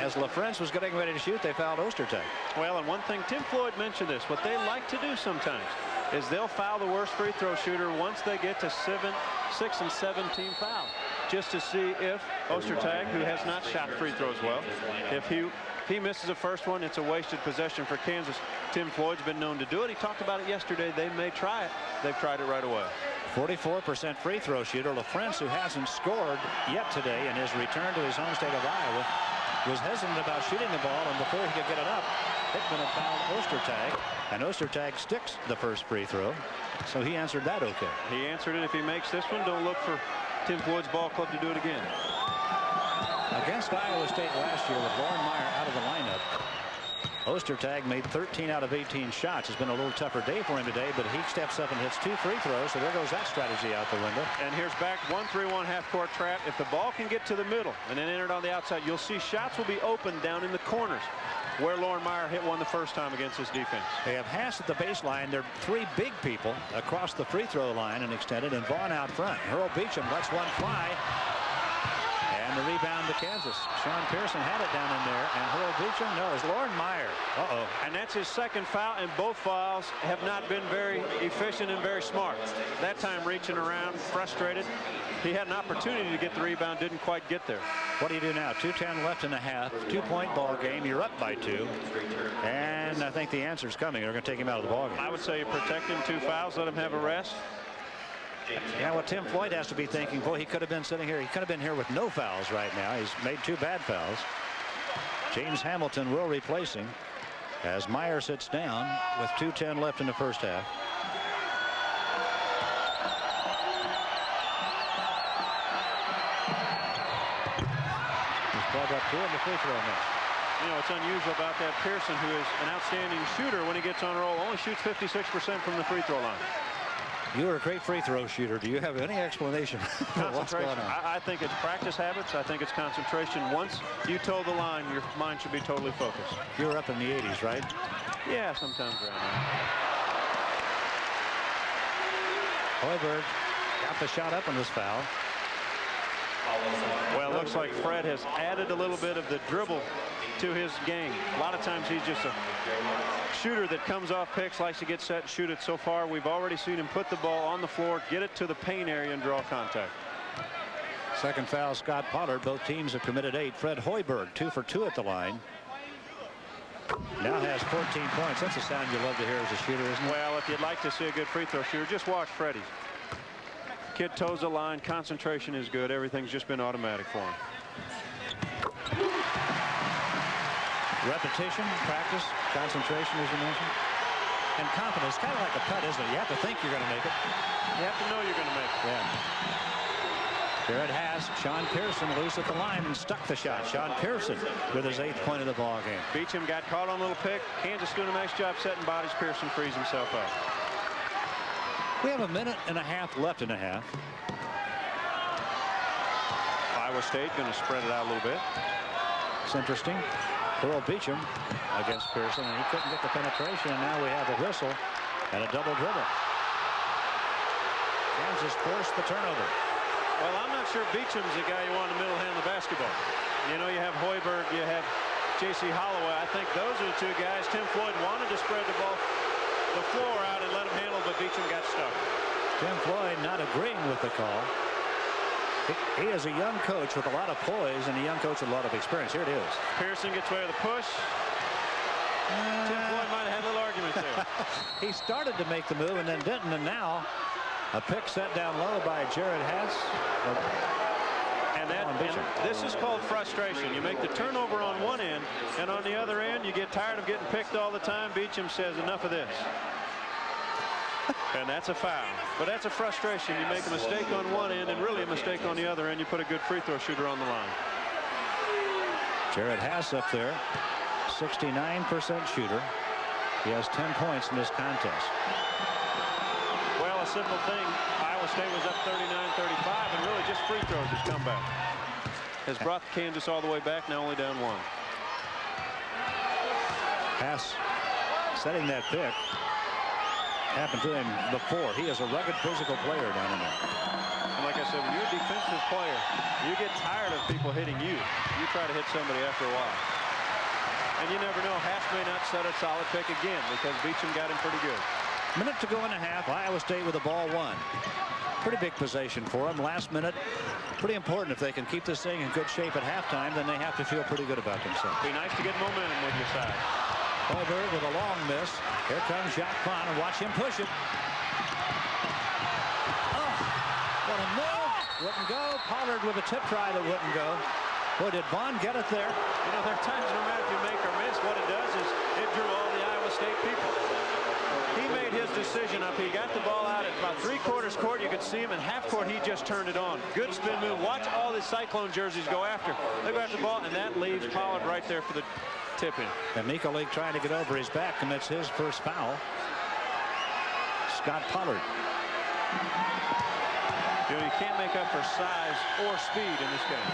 As LaFrentz was getting ready to shoot, they fouled Ostertag. Well, and one thing, Tim Floyd mentioned this, what they like to do sometimes is they'll foul the worst free throw shooter once they get to 6 and 17 fouls, just to see if Ostertag, who has not shot free throws well, if he misses the first one, it's a wasted possession for Kansas. Tim Floyd's been known to do it. He talked about it yesterday. They may try it. They've tried it right away. 44% free throw shooter. LaFrentz, who hasn't scored yet today in his return to his home state of Iowa, was hesitant about shooting the ball, and before he could get it up, Hickman had fouled Ostertag, and Ostertag sticks the first free throw, so he answered that okay. He answered it. If he makes this one, don't look for Tim Floyd's ball club to do it again. Against Iowa State last year with Loren Meyer out of the lineup, Ostertag made 13 out of 18 shots. It's been a little tougher day for him today, but he steps up and hits 2 free throws, so there goes that strategy out the window. And here's back 1-3-1 half-court trap. If the ball can get to the middle and then enter it on the outside, you'll see shots will be open down in the corners where Loren Meyer hit one the first time against his defense. They have Haase at the baseline. They're 3 big people across the free throw line and extended, and Vaughn out front. Hurl Beechum lets one fly. And And the rebound to Kansas. Sean Pearson had it down in there. And Hurl Beechum, no, it was Loren Meyer. Uh-oh. And that's his second foul, and both fouls have not been very efficient and very smart. That time reaching around, frustrated. He had an opportunity to get the rebound, didn't quite get there. What do you do now? 2:10 left in the half. 2-point ball game. You're up by 2. And I think the answer's coming. They're going to take him out of the ball game. I would say you protect him, 2 fouls, let him have a rest. Yeah, well, Tim Floyd has to be thinking, boy, he could have been sitting here. He could have been here with no fouls right now. He's made 2 bad fouls. James Hamilton will replace him as Meyer sits down with 2:10 left in the first half. He's plugged up 2 in the free throw miss. You know, it's unusual about that Pearson, who is an outstanding shooter when he gets on a roll, only shoots 56% from the free throw line. You are a great free throw shooter. Do you have any explanation for what's going on? I think it's practice habits. I think it's concentration. Once you toe the line, your mind should be totally focused. You were up in the 80s, right? Yeah, sometimes around there. Hoiberg got the shot up on this foul. Well, it looks like Fred has added a little bit of the dribble to his game. A lot of times he's just a shooter that comes off picks, likes to get set and shoot it. So far, we've already seen him put the ball on the floor, get it to the paint area, and draw contact. Second foul, Scott Pollard. Both teams have committed 8. Fred Hoiberg, 2 for 2 at the line. Now has 14 points. That's a sound you love to hear as a shooter, isn't it? Well, if you'd like to see a good free throw shooter, just watch Freddie. Kid toes the line, concentration is good. Everything's just been automatic for him. Repetition, practice, concentration, as you mentioned, and confidence. Kind of like a putt, isn't it? You have to think you're going to make it. You have to know you're going to make it. Yeah. Jerod Haase, Sean Pearson loose at the line and stuck the shot. Sean Pearson with his 8th point of the ball game. Beechum got caught on a little pick. Kansas doing a nice job setting bodies. Pearson frees himself up. We have a minute and a half left in the half. Iowa State going to spread it out a little bit. It's interesting. Hurl Beechum against Pearson, and he couldn't get the penetration, and now we have a whistle and a double dribble. Kansas forced the turnover. Well, I'm not sure Beechum's the guy you want in the middle hand of the basketball. You know, you have Hoiberg, you have Jacy Hollaway. I think those are the 2 guys. Tim Floyd wanted to spread the floor out and let him handle, but Beechum got stuck. Tim Floyd not agreeing with the call. He is a young coach with a lot of poise and a young coach with a lot of experience. Here it is. Pearson gets away with a push. Tim Floyd might have had a little argument there. He started to make the move and then didn't, and now a pick set down low by Jerod Haase. And this is called frustration. You make the turnover on one end, and on the other end, you get tired of getting picked all the time. Beechum says, enough of this. And that's a foul. But that's a frustration. You make a mistake on one end and really a mistake on the other end. You put a good free throw shooter on the line. Jerod Haase up there, 69% shooter. He has 10 points in this contest. Well, a simple thing. Iowa State was up 39-35, and really just free throws has come back. Has brought Kansas all the way back, now only down 1. Haase setting that pick. Happened to him before. He is a rugged physical player down in there. And like I said, when you're a defensive player, you get tired of people hitting you. You try to hit somebody after a while. And you never know, Haase may not set a solid pick again because Beechum got him pretty good. Minute to go in the half. Iowa State with the ball 1. Pretty big possession for them. Last minute, pretty important. If they can keep this thing in good shape at halftime, then they have to feel pretty good about themselves. Be nice to get momentum with your side. Hoiberg with a long miss. Here comes Jacque, and watch him push it. Oh, what a move. Wouldn't go. Pollard with a tip try that wouldn't go. Boy, did Vaughn get it there. You know, there are times no matter if you make or miss, what it does is it drew all the Iowa State people. He made his decision up. He got the ball out at about 3/4 court. You could see him in half court. He just turned it on. Good spin move. Watch all the Cyclone jerseys go after. They go after the ball, and that leaves Pollard right there for the tip-in. And Michalik trying to get over his back commits his first foul. Scott Pollard. You know, you can't make up for size or speed in this game.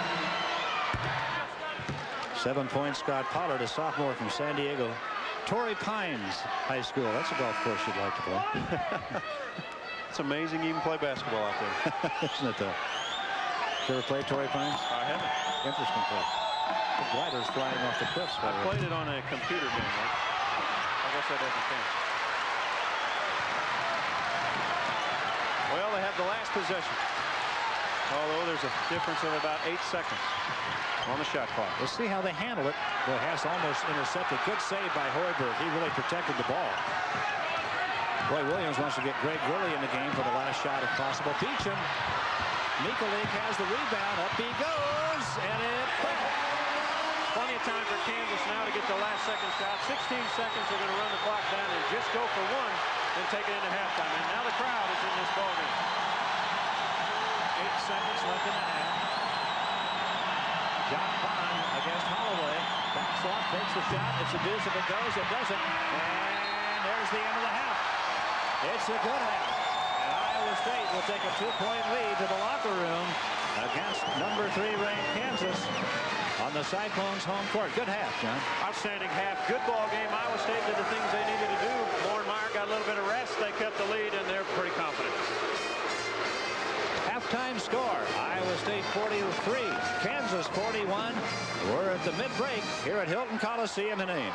7 points, Scott Pollard, a sophomore from San Diego. Torrey Pines High School. That's a golf course you'd like to play. It's amazing you can play basketball out there. Isn't it, though? You ever played Torrey Pines? I haven't. Interesting play. The gliders flying off the cliffs. I played it on a computer game. Right? I guess that doesn't count. Well, they have the last possession. Although there's a difference of about 8 seconds on the shot clock. We'll see how they handle it. The Haase almost intercepted. Good save by Hoiberg. He really protected the ball. Boy, Williams wants to get Gurley in the game for the last shot if possible. Beechum. Michalik has the rebound. Up he goes, and it fell. Plenty of time for Kansas now to get the last second shot. 16 seconds. They're going to run the clock down and just go for one and take it into halftime. And now the crowd is in this ballgame. 8 seconds left in the half. Vaughn against Hollaway. Backs off, takes the shot. It's a deuce if it goes. It doesn't. And there's the end of the half. It's a good half. And Iowa State will take a 2-point lead to the locker room against number 3 ranked Kansas on the Cyclones home court. Good half, John. Outstanding half. Good ball game. Iowa State did the things they needed to do. Loren Meyer got a little bit of rest. They kept the lead, and they're pretty confident. Halftime score, Iowa State 43, Kansas 41. We're at the mid-break here at Hilton Coliseum in Ames.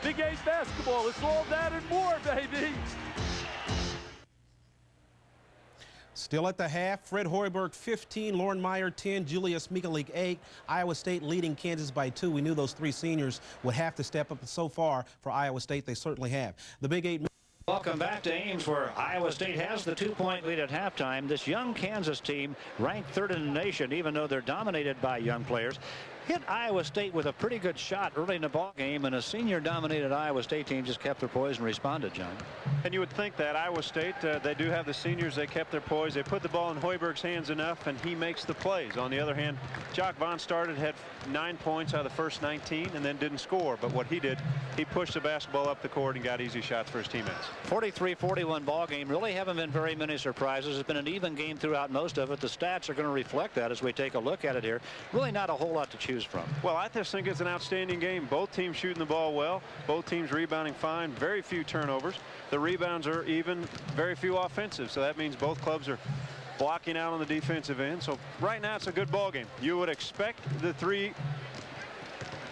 Big 8 basketball, it's all that and more, baby. Still at the half, Fred Hoiberg 15, Loren Meyer 10, Julius Michalik 8. Iowa State leading Kansas by 2. We knew those 3 seniors would have to step up, and so far for Iowa State they certainly have. The Big 8. Welcome back to Ames, where Iowa State has the 2-point lead at halftime. This young Kansas team, ranked 3rd in the nation, even though they're dominated by young players, hit Iowa State with a pretty good shot early in the ball game, and a senior-dominated Iowa State team just kept their poise and responded, John. And you would think that Iowa State, they do have the seniors. They kept their poise. They put the ball in Hoiberg's hands enough, and he makes the plays. On the other hand, Jacque Vaughn started, had 9 points out of the first 19, and then didn't score. But what he did, he pushed the basketball up the court and got easy shots for his teammates. 43-41 ball game. Really haven't been very many surprises. It's been an even game throughout most of it. The stats are going to reflect that as we take a look at it here. Really not a whole lot to choose from. Well, I just think it's an outstanding game. Both teams shooting the ball well. Both teams rebounding fine. Very few turnovers. The rebounds are even. Very few offensive. So that means both clubs are blocking out on the defensive end. So right now it's a good ball game. You would expect the 3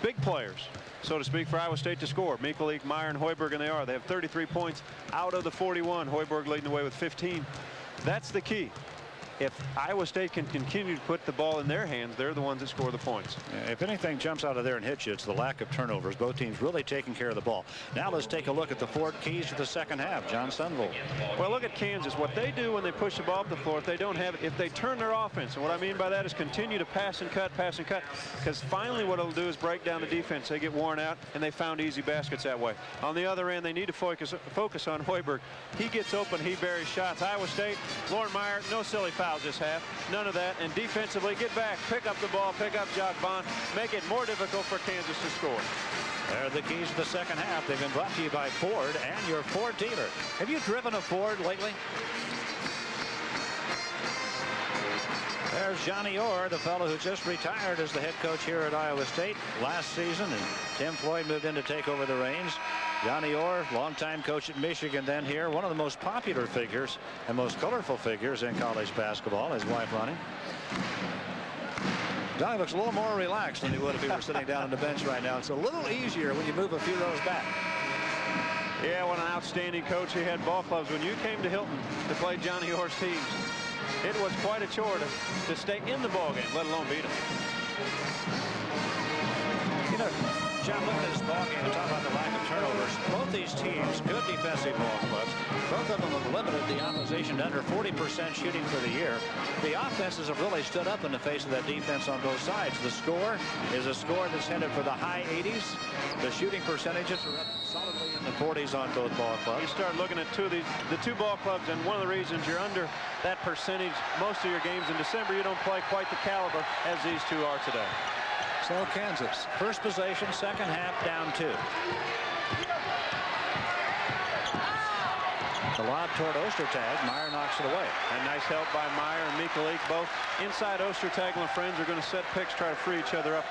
big players, so to speak, for Iowa State to score. Michalik, Meyer, and Hoiberg, and they are. They have 33 points out of the 41. Hoiberg leading the way with 15. That's the key. If Iowa State can continue to put the ball in their hands, they're the ones that score the points. If anything jumps out of there and hits you, it's the lack of turnovers. Both teams really taking care of the ball. Now let's take a look at the 4 keys to the second half. John Sunvold. Well, look at Kansas. What they do when they push the ball up the floor, if they don't have it, if they turn their offense, and what I mean by that is continue to pass and cut, because finally what it'll do is break down the defense. They get worn out, and they found easy baskets that way. On the other end, they need to focus on Hoiberg. He gets open, he buries shots. Iowa State, Loren Meyer, no silly fouls this half. None of that. And defensively, get back, pick up the ball, pick up Jacque Vaughn, make it more difficult for Kansas to score. There are the keys to the second half. They've been brought to you by Ford and your Ford dealer. Have you driven a Ford lately? There's Johnny Orr, the fellow who just retired as the head coach here at Iowa State last season, and Tim Floyd moved in to take over the reins. Johnny Orr, longtime coach at Michigan, then here, one of the most popular figures and most colorful figures in college basketball, his wife Ronnie. Johnny looks a little more relaxed than he would if he were sitting down on the bench right now. It's a little easier when you move a few rows back. Yeah, what an outstanding coach. He had ball clubs. When you came to Hilton to play Johnny Orr's teams, it was quite a chore to stay in the ballgame, let alone beat him. You know, John, looking at this ballgame and talking about the lack of turnovers, both these teams, good defensive ball clubs, both of them have limited the opposition to under 40% shooting for the year. The offenses have really stood up in the face of that defense on both sides. The score is a score that's headed for the high 80s. The shooting percentages are up solidly in the 40s on both ball clubs. You start looking at the two ball clubs, and one of the reasons you're under that percentage most of your games in December, you don't play quite the caliber as these two are today. So Kansas, first possession, second half, down 2. The lob toward Ostertag. Meyer knocks it away. And nice help by Meyer and Michalik. Both inside Ostertag and LaFrentz are going to set picks, try to free each other up.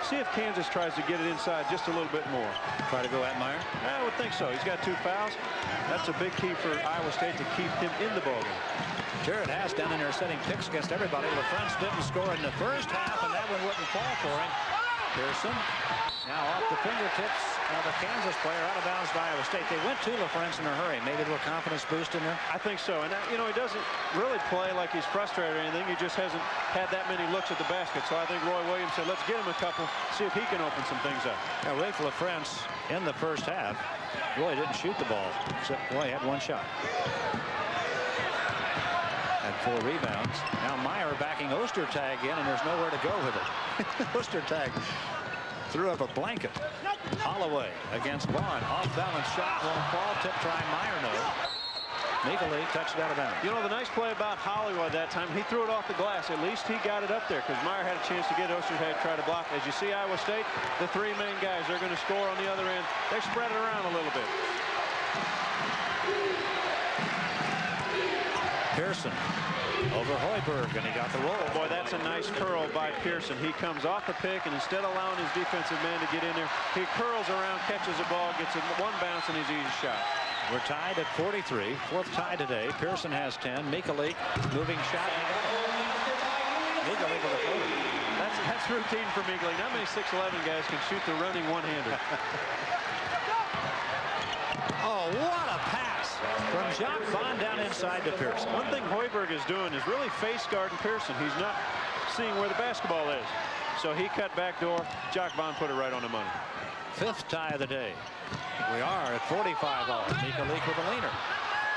See if Kansas tries to get it inside just a little bit more. Try to go at Meyer? I would think so. He's got 2 fouls. That's a big key for Iowa State to keep him in the ballgame. Jerod Haase down in there setting picks against everybody. LaFrentz didn't score in the first half, and that one wouldn't fall for him. Pearson now off the fingertips of a Kansas player, out of bounds to Iowa State. They went to LaFrentz in a hurry. Maybe a little confidence boost in there. I think so. And, you know, he doesn't really play like he's frustrated or anything. He just hasn't had that many looks at the basket. So I think Roy Williams said, let's get him a couple, see if he can open some things up. Now, Raef LaFrentz in the first half really didn't shoot the ball, except Roy had 1 shot. Had 4 rebounds. Now Meyer backing Ostertag in, and there's nowhere to go with it. Ostertag threw up a blanket. Hollaway against Vaughn. Off-balance shot won't fall. Tip try. Meyer no. Michalik touched it out of bounds. You know, the nice play about Hollaway that time, he threw it off the glass. At least he got it up there because Meyer had a chance to get Ostertag try to block. As you see, Iowa State, the 3 main guys are going to score on the other end. They spread it around a little bit. Pearson over Hoiberg, and he got the roll. Boy, that's a nice curl by Pearson. He comes off the pick, and instead of allowing his defensive man to get in there, he curls around, catches the ball, gets it 1 bounce, and his easy shot. We're tied at 43. 4th tie today. Pearson has 10. Michalik moving shot. Michalik with a floater. That's routine for Michalik. Not many 6'11 guys can shoot the running one-hander. Oh, what a pass from Jacque Vaughn down inside to Pearson. One thing Hoiberg is doing is really face guarding Pearson. He's not seeing where the basketball is. So he cut back door. Jacque Vaughn put it right on the money. 5th tie of the day. We are at 45 all. Michalik with a leaner.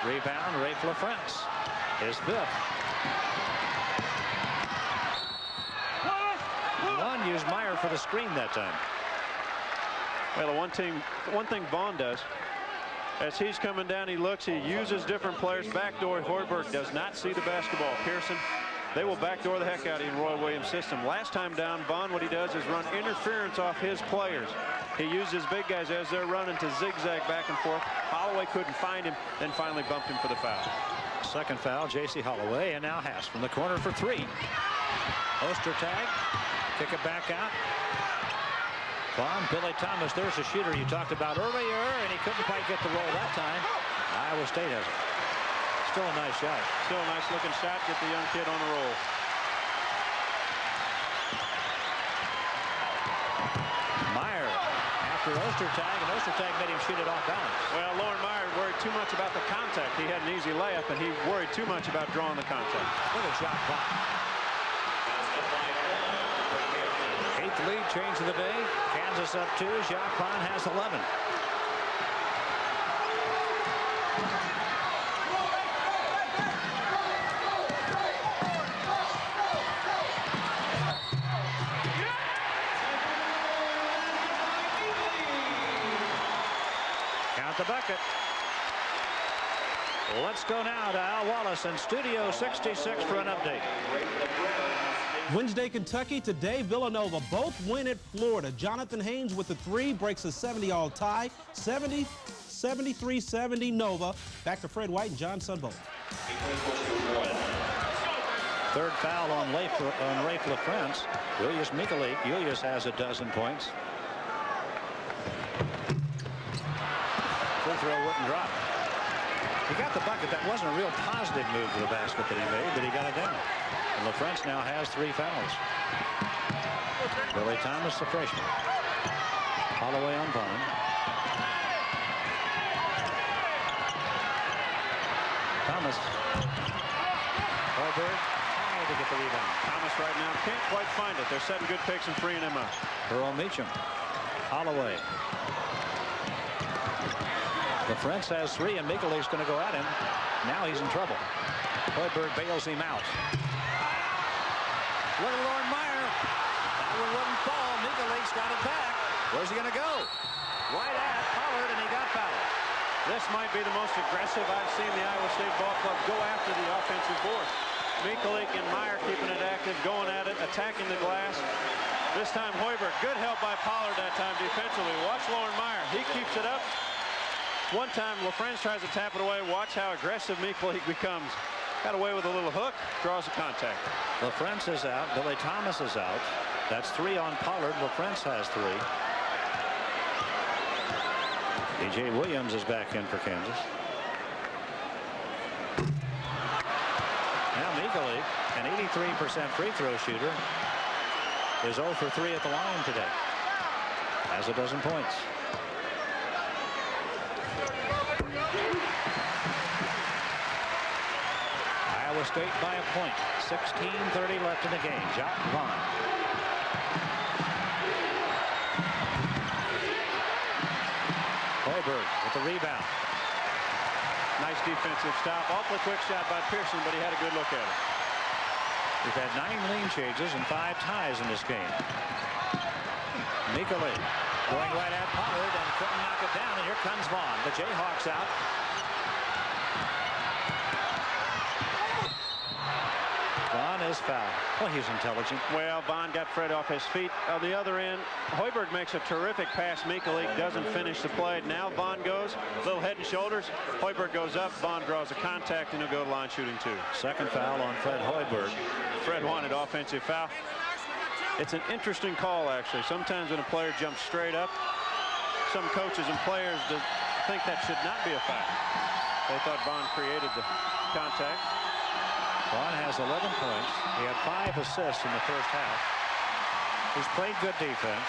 Rebound, Raef LaFrentz. His 5th. One used Meyer for the screen that time. Well, one thing Vaughn does, as he's coming down, he looks, he uses different players. Backdoor, Hoiberg does not see the basketball. Pearson, they will backdoor the heck out of you in Roy Williams' system. Last time down, Vaughn, what he does is run interference off his players. He uses big guys as they're running to zigzag back and forth. Holloway couldn't find him, then finally bumped him for the foul. 2nd foul, Jacy Hollaway, and now Haase from the corner for 3. Ostertag, kick it back out. Vaughn, Billy Thomas, there's a shooter you talked about earlier, and he couldn't quite get the roll that time. Iowa State has it. Still a nice shot. Still a nice looking shot. Get the young kid on the roll. Meyer after Ostertag, and Ostertag made him shoot it off balance. Well, Loren Meyer worried too much about the contact. He had an easy layup, and he worried too much about drawing the contact. Look at Jacque Vaughn. 8th lead change of the day. Kansas up 2. Jacque Vaughn has 11. Count the bucket. Let's go now to Al Wallace in Studio 66 for an update. Wednesday, Kentucky. Today, Villanova. Both win at Florida. Jonathan Haynes with the 3 breaks a 70-all tie. 73-70 Nova. Back to Fred White and John Sunvold. 3rd foul on Raef LaFrentz. Julius Michalik. Julius has a dozen points. Free throw wouldn't drop. He got the bucket. That wasn't a real positive move to the basket that he made, but he got it down. And LaFrentz now has 3 fouls. Billy Thomas, the freshman. Holloway on Vaughn. Thomas. Hoiberg trying to get the rebound. Thomas right now can't quite find it. They're setting good picks and freeing him up. Hurl Beechum. Holloway. LaFrentz has 3, and Michalik's going to go at him. Now he's in trouble. Hoiberg bails him out. Look at Loren Meyer. That one wouldn't fall. Michalik's got it back. Where's he going to go? Right at Pollard, and he got fouled. This might be the most aggressive I've seen the Iowa State ball club go after the offensive board. Michalik and Meyer keeping it active, going at it, attacking the glass. This time Hoiberg, good help by Pollard that time defensively. Watch Loren Meyer. He keeps it up. One time, LaFrentz tries to tap it away. Watch how aggressive Michalik becomes. Got away with a little hook, draws a contact. LaFrentz is out. Billy Thomas is out. That's 3 on Pollard. LaFrentz has 3. DJ Williams is back in for Kansas. Now Michalik, an 83% free throw shooter, is 0 for 3 at the line today. Has a dozen points. Iowa State by a point. 16:30 left in the game. Jacque Vaughn. Hoiberg with the rebound. Nice defensive stop. Awfully quick shot by Pearson, but he had a good look at it. We've had 9 lane changes and 5 ties in this game. Michalik going right at Pollard and couldn't knock it down, and here comes Vaughn. The Jayhawks out. Vaughn is fouled. Well, he's intelligent. Well, Vaughn got Fred off his feet. On the other end, Hoiberg makes a terrific pass. Michalik doesn't finish the play. Now Vaughn goes, little head and shoulders. Hoiberg goes up. Vaughn draws a contact, and he'll go to line shooting 2. Second foul on Fred Hoiberg. Fred wanted offensive foul. It's an interesting call, actually. Sometimes when a player jumps straight up, some coaches and players think that should not be a foul. They thought Vaughn created the contact. Vaughn has 11 points. He had 5 assists in the first half. He's played good defense.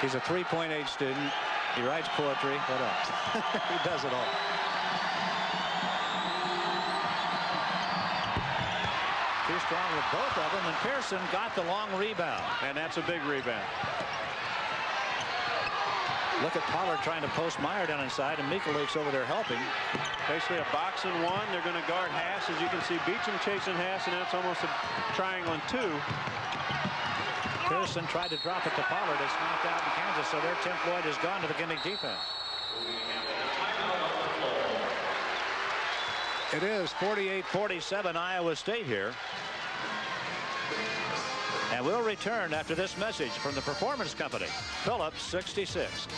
He's a 3.8 student. He writes poetry. What else? He does it all. Too strong with both of them, and Pearson got the long rebound. And that's a big rebound. Look at Pollard trying to post Meyer down inside, and Michalik's over there helping. Basically a box and 1. They're going to guard Haase. As you can see, Beechum chasing Haase, and that's almost a triangle and 2. Pearson tried to drop it to Pollard. It's knocked out in Kansas, so their Tim Floyd has gone to the gimmick defense. It is 48-47 Iowa State here. And we'll return after this message from the Performance Company. Phillips 66.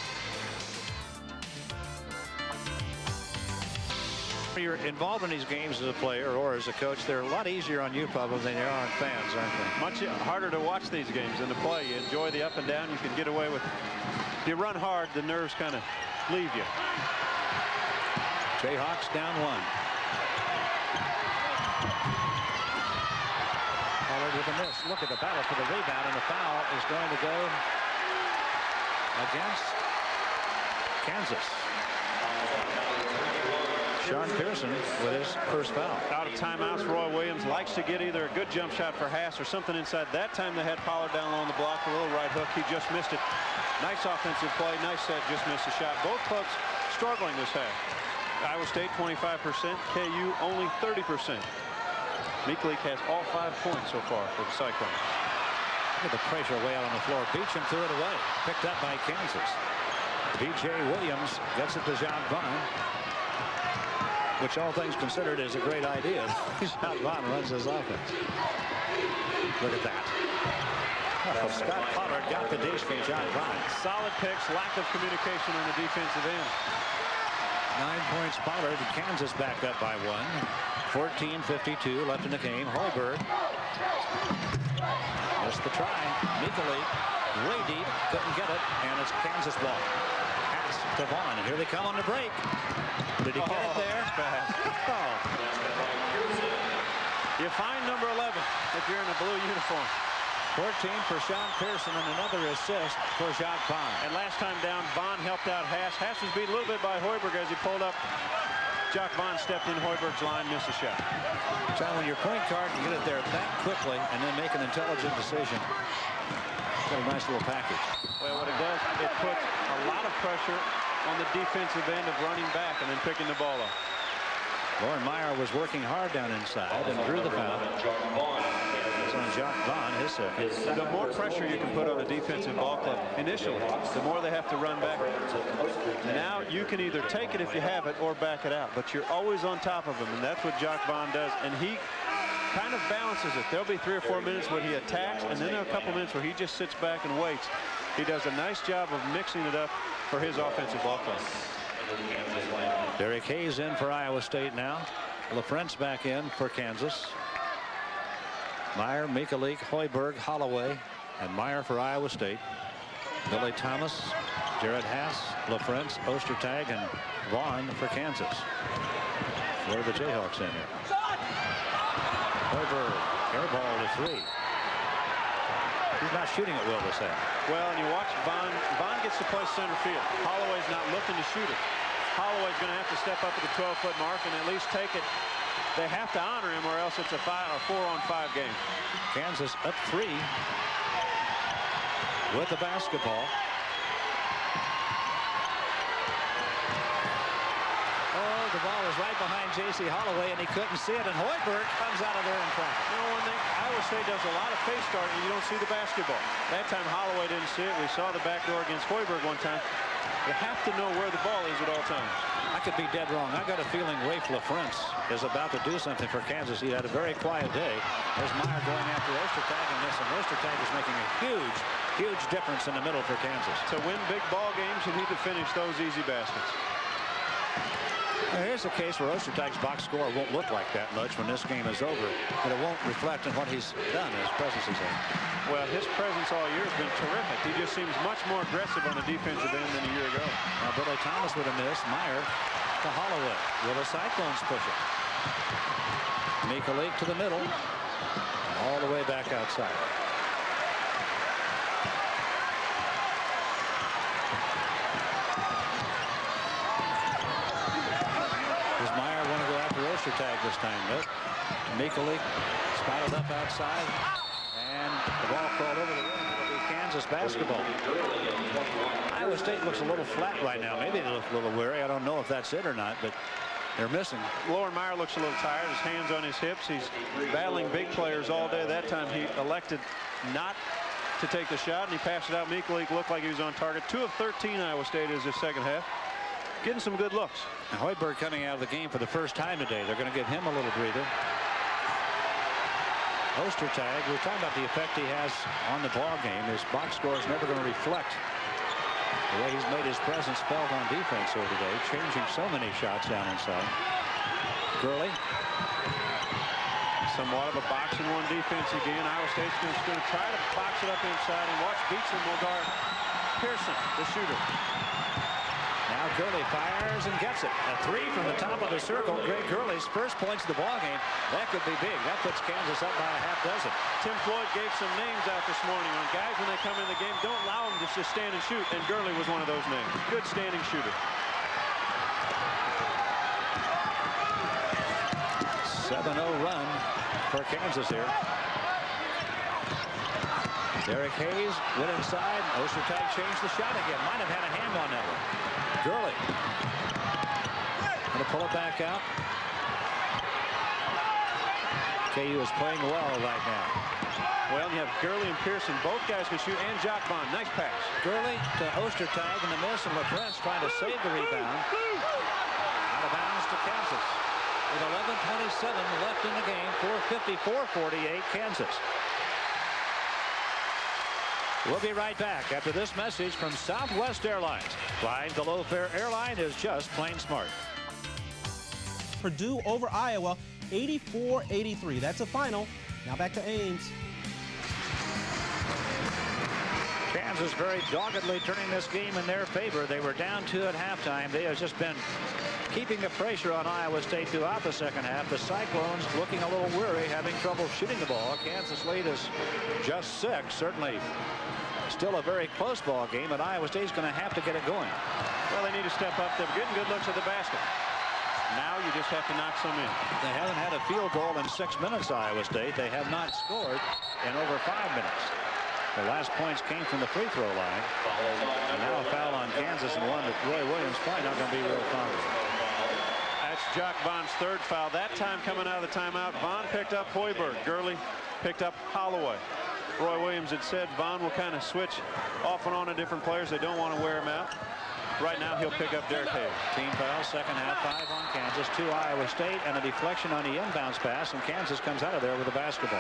You're involved in these games as a player or as a coach. They're a lot easier on you probably than they are on fans, aren't they? Much harder to watch these games than to play. You enjoy the up and down. You can get away with. If you run hard, the nerves kind of leave you. Jayhawks down 1. Pollard with a miss. Look at the battle for the rebound, and the foul is going to go against Kansas. Sean Pearson with his first foul. Out of timeouts, Roy Williams likes to get either a good jump shot for Haase or something inside. That time they had Pollard down low on the block, a little right hook. He just missed it. Nice offensive play, nice set, just missed a shot. Both clubs struggling this half. Iowa State 25%, KU only 30%. Michalik has all 5 points so far for the Cyclones. Look at the pressure way out on the floor. Beechum threw it away. Picked up by Kansas. DJ Williams gets it to Jacque Vaughn, which all things considered is a great idea. Jacque Vaughn runs his offense. Look at that. Oh, Scott Pollard got the dish from Jacque Vaughn. Solid picks, lack of communication on the defensive end. 9 points Pollard. Kansas back up by 1. 14:52 left in the game. Hoiberg missed the try. Michalik way deep, couldn't get it, and it's Kansas ball. Pass to Vaughn. Here they come on the break. Did he get it there? Oh. You find number 11 if you're in a blue uniform. 14 for Sean Pearson and another assist for Jacque Vaughn. And last time down, Vaughn helped out Haase. Haase was beat a little bit by Hoiberg as he pulled up. Jacque Vaughn stepped in Hoiberg's line, missed a shot. John, when your point guard can get it there that quickly and then make an intelligent decision, got a nice little package. Well, what it does, it puts a lot of pressure on the defensive end of running back and then picking the ball up. Loren Meyer was working hard down inside and drew the foul. It's on Jacque Vaughn, his second. The more pressure you can put on a defensive ball club initially, the more they have to run back. Now you can either take it if you have it or back it out, but you're always on top of them, and that's what Jacque Vaughn does. And he kind of balances it. There'll be 3 or 4 minutes where he attacks, and then there are a couple minutes where he just sits back and waits. He does a nice job of mixing it up for his offensive ball club. Derrick Haase in for Iowa State now. LaFrentz back in for Kansas. Meyer, Michalik, Hoiberg, Hollaway, and Meyer for Iowa State. Billy Thomas, Jerod, Haase, LaFrentz, Ostertag, and Vaughn for Kansas. Where are the Jayhawks in here? Hoiberg, air ball to 3. He's not shooting it well this half. Well, and you watch Vaughn. Vaughn gets to play center field. Holloway's not looking to shoot it. Holloway's going to have to step up at the 12-foot mark and at least take it. They have to honor him, or else it's a 4-on-5 game. Kansas up 3 with the basketball. Oh, the ball is right behind Jacy Hollaway, and he couldn't see it, and Hoiberg comes out of there in front. You know, one thing, Iowa State does a lot of face starting, and you don't see the basketball. That time Holloway didn't see it. We saw the back door against Hoiberg one time. You have to know where the ball is at all times. I could be dead wrong. I got a feeling Raef LaFrentz is about to do something for Kansas. He had a very quiet day. There's Meyer going after Ostertag and this, and Ostertag is making a huge difference in the middle for Kansas. To win big ball games, you need to finish those easy baskets. Now, here's a case where Ostertag's box score won't look like that much when this game is over, but it won't reflect on what he's done, his presence is in. Well, his presence all year has been terrific. He just seems much more aggressive on the defensive end than a year ago. Now, Billy Thomas would have missed. Meyer to Holloway. Will the Cyclones push it? Michalik to the middle. All the way back outside. Does Meyer want to go after Ostertag this time? Nope. Michalik spotted up outside. And the ball crawled over the rim. It'll be Kansas basketball. Iowa State looks a little flat right now. Maybe they look a little weary. I don't know if that's it or not, but they're missing. Loren Meyer looks a little tired. His hands on his hips. He's battling big players all day. That time he elected not to take the shot, and he passed it out. Michalik looked like he was on target. 2 of 13 Iowa State is his second half. Getting some good looks. And Hoiberg coming out of the game for the first time today. They're going to give him a little breather. Ostertag, we're talking about the effect he has on the ball game. His box score is never going to reflect the way he's made his presence felt on defense here today, changing so many shots down inside. Gurley. Somewhat of a boxing one defense again. Iowa State's going to try to box it up inside, and watch Beechum will guard Pearson, the shooter. Now Gurley fires and gets it. A 3 from the top of the circle. Greg Gurley's first points of the ball game. That could be big. That puts Kansas up by a half dozen. Tim Floyd gave some names out this morning on guys when they come in the game. Don't allow them to just stand and shoot. And Gurley was one of those names. Good standing shooter. 7-0 run for Kansas here. Derrick Haase went inside. Ostertag changed the shot again. Might have had a hand on that one. Gurley going to pull it back out. KU is playing well right now. Well, you have Gurley and Pearson. Both guys can shoot, and Jacque. Nice pass. Gurley to Ostertag in the miss, and LaFrentz trying to save the rebound. Out of bounds to Kansas. With 11:27 left in the game. 4:54-48 Kansas. We'll be right back after this message from Southwest Airlines. Flying the low-fare airline is just plain smart. Purdue over Iowa, 84-83. That's a final. Now back to Ames. Kansas very doggedly turning this game in their favor. They were down 2 at halftime. They have just been keeping the pressure on Iowa State throughout the second half. The Cyclones looking a little weary, having trouble shooting the ball. Kansas lead is just 6. Certainly still a very close ball game, and Iowa State's going to have to get it going. Well, they need to step up. They're getting good looks at the basket. Now you just have to knock some in. They haven't had a field goal in 6 minutes, Iowa State. They have not scored in over 5 minutes. The last points came from the free throw line. And now a foul on Kansas, and one that Roy Williams probably not going to be real fond of. That's Jacque Vaughn's 3rd foul. That time coming out of the timeout, Vaughn picked up Hoiberg. Gurley picked up Hollaway. Roy Williams had said Vaughn will kind of switch off and on to different players. They don't want to wear him out. Right now he'll pick up Derrick. Team foul, second half, 5 on Kansas, 2 Iowa State, and a deflection on the inbounds pass, and Kansas comes out of there with the basketball.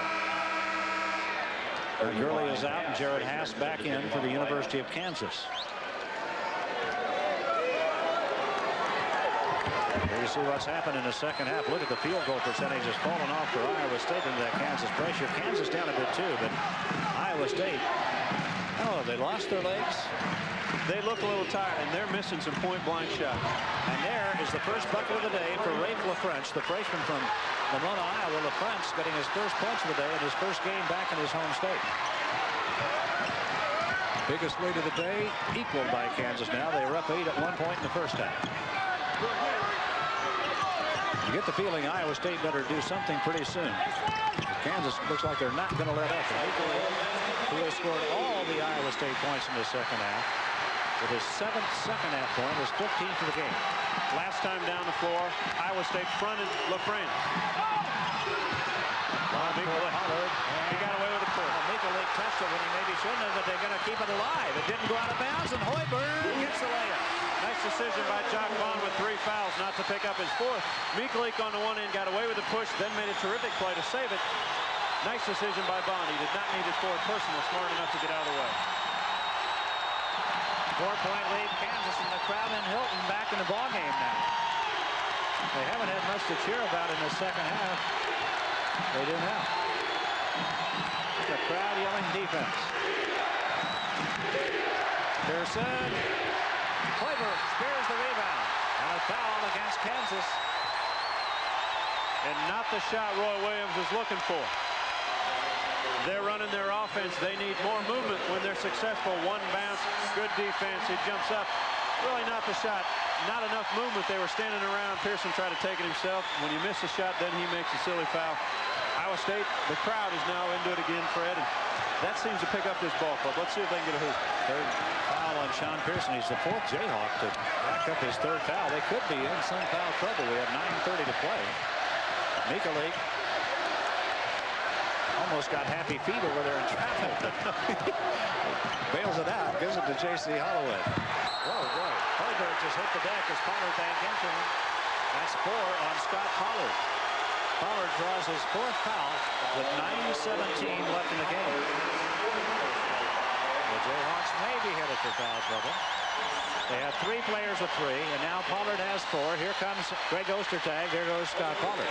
Gurley is out, and Jerod Haase back in for the University of Kansas. Here you see what's happened in the second half. Look at the field goal percentage has fallen off for Iowa State into that Kansas pressure. Kansas down a bit too, but Iowa State, oh, they lost their legs. They look a little tired, and they're missing some point-blank shots. And there is the first bucket of the day for Raef LaFrentz, the freshman from Lamona, Iowa. LaFrentz getting his first points of the day in his first game back in his home state. Biggest lead of the day, equaled by Kansas now. They were up 8 at one point in the first half. You get the feeling Iowa State better do something pretty soon. Kansas looks like they're not going to let up. Who has scored all the Iowa State points in the second half. With his 7th second half point, his 15th of the game. Last time down the floor, Iowa State fronted LaFrentz. Pollard. He got away with the push. Michalik touched it when he maybe shouldn't have, but they're going to keep it alive. It didn't go out of bounds, and Hoiberg gets the layup. Nice decision by Jacque Vaughn with 3 fouls not to pick up his 4th. Michalik on the one end got away with the push, then made a terrific play to save it. Nice decision by Vaughn. He did not need his 4th personal, smart enough to get out of the way. 4-point lead, Kansas, and the crowd in Hilton back in the ballgame now. They haven't had much to cheer about in the second half. They do now. The crowd yelling defense. Pearson. Hoiberg spears the rebound. And a foul against Kansas. And not the shot Roy Williams is looking for. They're running their offense. They need more movement when they're successful. One bounce, good defense. He jumps up. Really not the shot. Not enough movement. They were standing around. Pearson tried to take it himself. When you miss a shot, then he makes a silly foul. Iowa State, the crowd is now into it again for Eddie. That seems to pick up this ball club. Let's see if they can get a hoop. Third foul on Sean Pearson. He's the 4th Jayhawk to back up his 3rd foul. They could be in some foul trouble. We have 9:30 to play. Michalik almost got happy feet over there in traffic. Bails it out, gives it to Jacy Hollaway. Oh, boy. Hoiberg just hit the deck as Pollard banked into him. That's 4 on Scott Pollard. Pollard draws his 4th foul with 9:17 left in the game. The Jayhawks may be headed for foul trouble. They have 3 players with 3, and now Pollard has 4. Here comes Greg Ostertag. There goes Scott Pollard.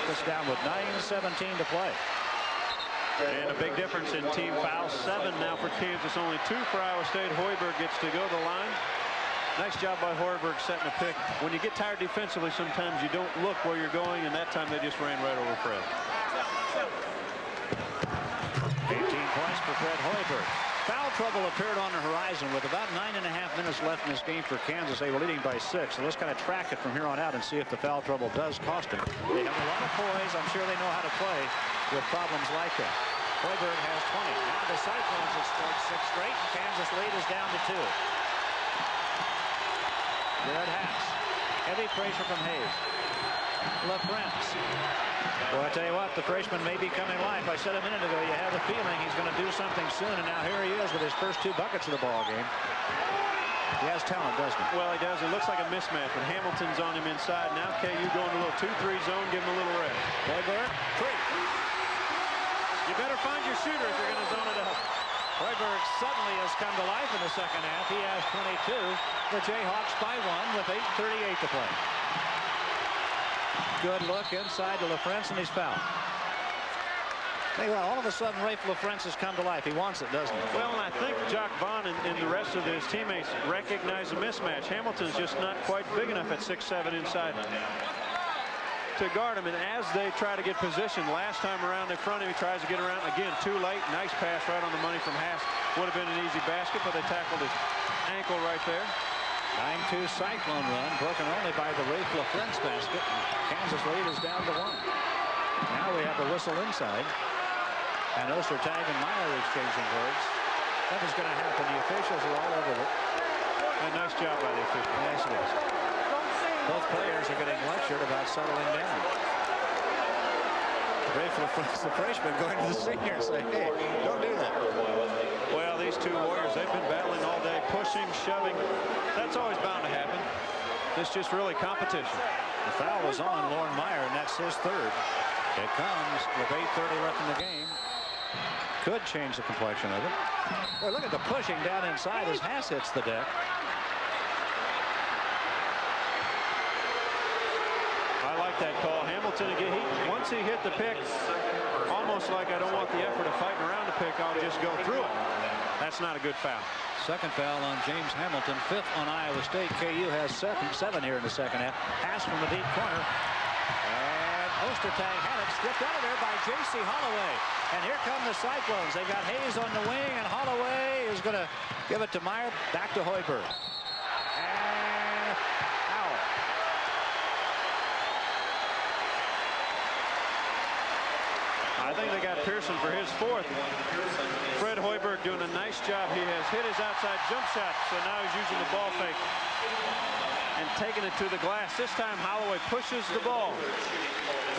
Puts down with 9:17 to play. And a big difference in team fouls. 7 now for Kansas, only 2 for Iowa State. Hoiberg gets to go to the line. Nice job by Hoiberg setting a pick. When you get tired defensively, sometimes you don't look where you're going, and that time they just ran right over Fred. 18 points for Fred Hoiberg. Foul trouble appeared on the horizon with about 9.5 minutes left in this game for Kansas. They were leading by 6, so let's kind of track it from here on out and see if the foul trouble does cost them. They have a lot of poise. I'm sure they know how to play with problems like that. Hoiberg has 20. Now the Cyclones have scored 6 straight, and Kansas lead is down to 2. Jerod Haase. Heavy pressure from Hayes. LaFrentz. Well, I tell you what, the freshman may be coming alive. I said a minute ago, you have the feeling he's going to do something soon, and now here he is with his first 2 buckets of the ball game. He has talent, doesn't he? Well, he does. It looks like a mismatch, but Hamilton's on him inside. Now KU going to a little 2-3 zone, give him a little rest. Hoiberg, 3. You better find your shooter if you're going to zone it up. Hoiberg suddenly has come to life in the second half. He has 22. The Jayhawks by 1 with 8:38 to play. Good look inside to LaFrentz, and he's fouled. Hey, well, all of a sudden, Raef LaFrentz has come to life. He wants it, doesn't he? Well, and I think Jacque Vaughn and the rest of his teammates recognize the mismatch. Hamilton's just not quite big enough at 6'7" inside to guard him, and as they try to get position, last time around they front him, he tries to get around again, too late. Nice pass right on the money from Haase. Would have been an easy basket, but they tackled his ankle right there. 9-2 Cyclone run, broken only by the Raef LaFrentz basket. Kansas lead is down to 1. Now we have a whistle inside, and Ostertag and Meyer exchanging words. Nothing's going to happen. The officials are all over it. A nice job by the officials. Yes, it is. Both players are getting lectured about settling down. Raef, the freshman, going to the senior and say, hey, don't do that. Well, these two Warriors, they've been battling all day, pushing, shoving. That's always bound to happen. It's just really competition. The foul was on Loren Meyer, and that's his third. It comes with 8:30 left in the game. Could change the complexion of it. Boy, look at the pushing down inside as Haase hits the deck. I like that call. Hamilton, again, once he hit the pick, almost like I don't want the effort of fighting around the pick, I'll just go through it. That's not a good foul. Second foul on James Hamilton, 5th on Iowa State. KU has seven here in the second half. Pass from the deep corner. And Ostertag had it stripped out of there by Jacy Hollaway. And here come the Cyclones. They've got Haase on the wing, and Hollaway is going to give it to Meyer. Back to Hoiberg. And foul. I think they got Pearson for his 4th. Fred Hoiberg doing a nice job. He has hit his outside jump shot, so now he's using the ball fake and taking it to the glass. This time Holloway pushes the ball.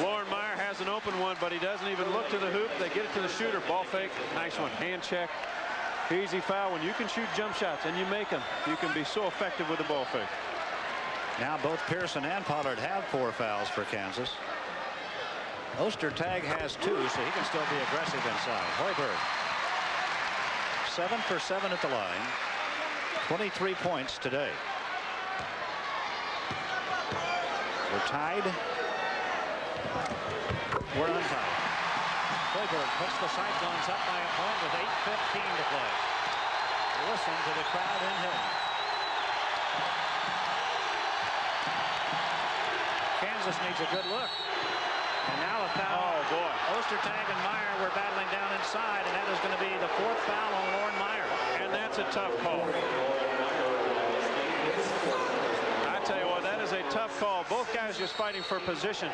Loren Meyer has an open one, but he doesn't even look to the hoop. They get it to the shooter. Ball fake. Nice one. Hand check. Easy foul. When you can shoot jump shots and you make them, you can be so effective with the ball fake. Now both Pearson and Pollard have 4 fouls for Kansas. Ostertag has 2, so he can still be aggressive inside. Hoiberg, 7 for 7 at the line. 23 points today. We're tied. We're untied. Hoiberg puts the Cyclones up by a point with 8:15 to play. Listen to the crowd in Hilton. Kansas needs a good look. And now a foul. Oh, boy. Ostertag and Meyer were battling down inside, and that is going to be the 4th foul on Loren Meyer. And that's a tough call. I tell you what, that is a tough call. Both guys just fighting for position.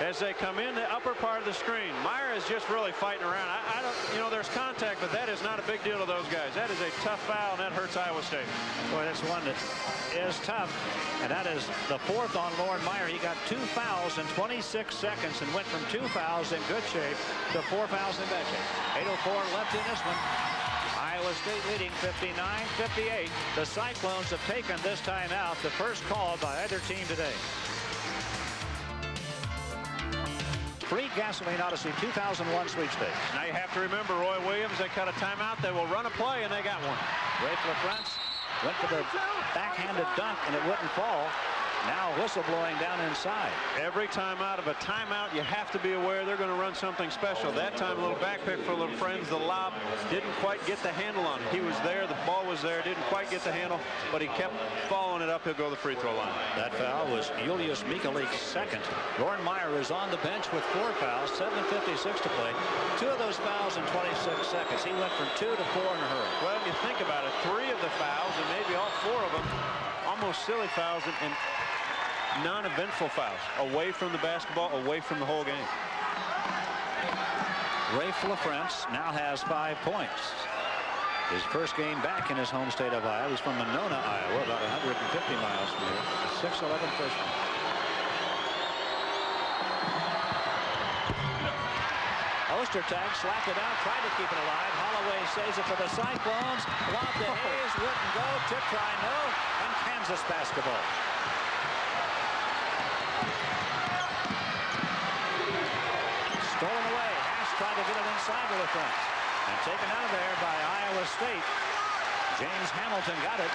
As they come in the upper part of the screen, Meyer is just really fighting around. I don't, you know, there's contact, but that is not a big deal to those guys. That is a tough foul, and that hurts Iowa State. Boy, that's one that is tough, and that is the 4th on Loren Meyer. He got 2 fouls in 26 seconds and went from 2 fouls in good shape to 4 fouls in bad shape. 8:04 left in this one. Iowa State leading 59-58. The Cyclones have taken this timeout, the first call by either team today. Free Gasoline Odyssey 2001 sweepstakes. Now you have to remember, Roy Williams, they cut a timeout. They will run a play, and they got one. Raef LaFrentz went for the backhanded dunk, and it wouldn't fall. Now whistle blowing down inside. Every time out of a timeout, you have to be aware they're going to run something special. That time, a little back pick for LaFrentz. The lob didn't quite get the handle on it. He was there. The ball was there. Didn't quite get the handle, but he kept following it up. He'll go to the free throw line. That foul was Julius Michalik's 2nd. Loren Meyer is on the bench with 4 fouls, 7:56 to play. 2 of those fouls in 26 seconds. He went from 2 to 4 in a hurry. Well, if you think about it, 3 of the fouls, and maybe all 4 of them, almost silly fouls and non-eventful fouls. Away from the basketball, away from the whole game. Raef LaFrentz now has 5 points. His first game back in his home state of Iowa. He's from Monona, Iowa, about 150 miles from here. 6'11" freshman. Ostertag slapped it out, tried to keep it alive. Hollaway saves it for the Cyclones. Lob to Haase, wouldn't go. Tip try, no. And Kansas basketball. Stolen away. Haase tried to get it inside to LaFrentz. And taken out of there by Iowa State. James Hamilton got it.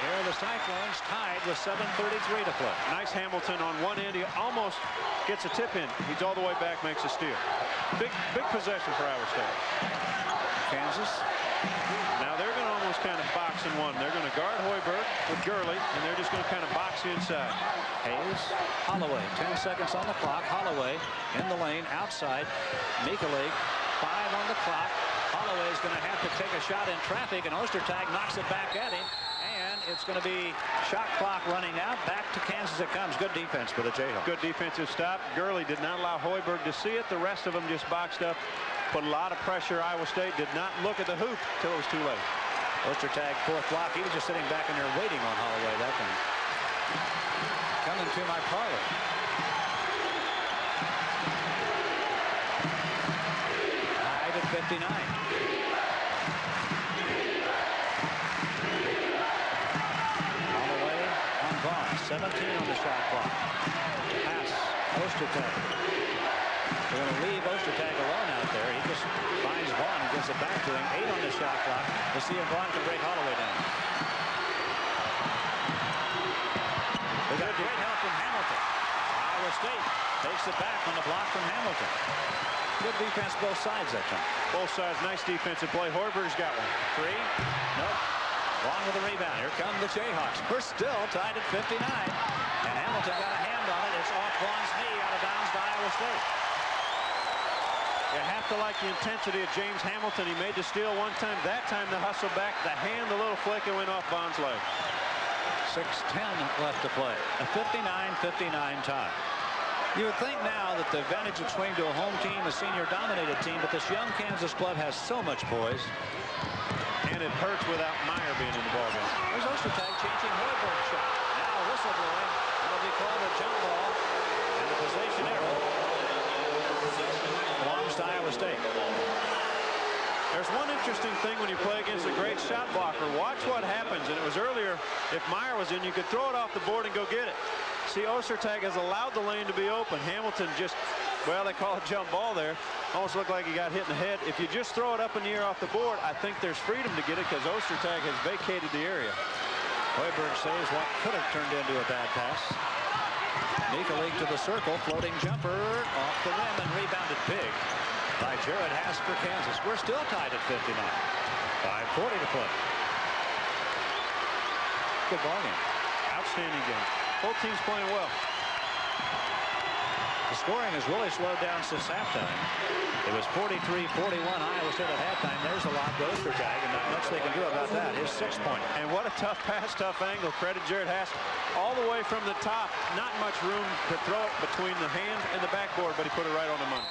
Here the Cyclones tied with 7:33 to play. Nice Hamilton on one end. He almost gets a tip in. He's all the way back, makes a steal. Big possession for Iowa State. Kansas. Now they're going to almost kind of box in one. They're going to guard Hoiberg with Gurley, and they're just going to kind of box inside. Haase, Hollaway, 10 seconds on the clock. Hollaway in the lane, outside. Michalik, 5 on the clock. Hollaway is going to have to take a shot in traffic, and Ostertag knocks it back at him. And it's going to be shot clock running out. Back to Kansas it comes. Good defense for the Jayhawks. Good defensive stop. Gurley did not allow Hoiberg to see it. The rest of them just boxed up. Put a lot of pressure. Iowa State did not look at the hoop till it was too late. Ostertag, 4th block. He was just sitting back in there waiting on Hollaway that time. Coming to my parlor. 59. Hollaway on Vaughn. 17 on the shot clock. Haase. Ostertag. They're going to leave Ostertag alone out there. He just finds Vaughn and gives it back to him. 8 on the shot clock. We'll see if Vaughn can break Hollaway down. They got great help from Hamilton. Iowa State takes it back on the block from Hamilton. Good defense both sides that time. Both sides, nice defensive play. Hoiberg's got one. 3. Nope. Vaughn with the rebound. Here come the Jayhawks. We're still tied at 59. And Hamilton got a hand on it. It's off Vaughn's knee, out of bounds to Iowa State. You have to like the intensity of James Hamilton. He made the steal one time. That time the hustle back, the hand, the little flick, it went off Vaughn's leg. 6:10 left to play. A 59-59 tie. You would think now that the advantage would swing to a home team, a senior-dominated team, but this young Kansas club has so much poise. And it hurts without Meyer being in the ballgame. There's Ostertag changing Hoiberg's shot. Now whistle blowing. It'll be called a jump ball. And the possession arrow belongs to Iowa State. There's one interesting thing when you play against a great shot blocker. Watch what happens. And it was earlier, if Meyer was in, you could throw it off the board and go get it. See, Ostertag has allowed the lane to be open. Hamilton just, well, they call it jump ball there. Almost looked like he got hit in the head. If you just throw it up in the air off the board, I think there's freedom to get it because Ostertag has vacated the area. Hoiberg saves what could have turned into a bad pass. Michalik to the circle, floating jumper off the rim and rebounded big by Jerod Haase for Kansas. We're still tied at 59. 5:40 to play. Good ball game. Outstanding game. Both teams playing well. The scoring has really slowed down since halftime. It was 43-41 Iowa State at halftime. There's a lot to Ostertag, and not much they can do about that. His 6-point. And what a tough pass, tough angle. Credit Jerod Haase. All the way from the top. Not much room to throw it between the hand and the backboard, but he put it right on the money.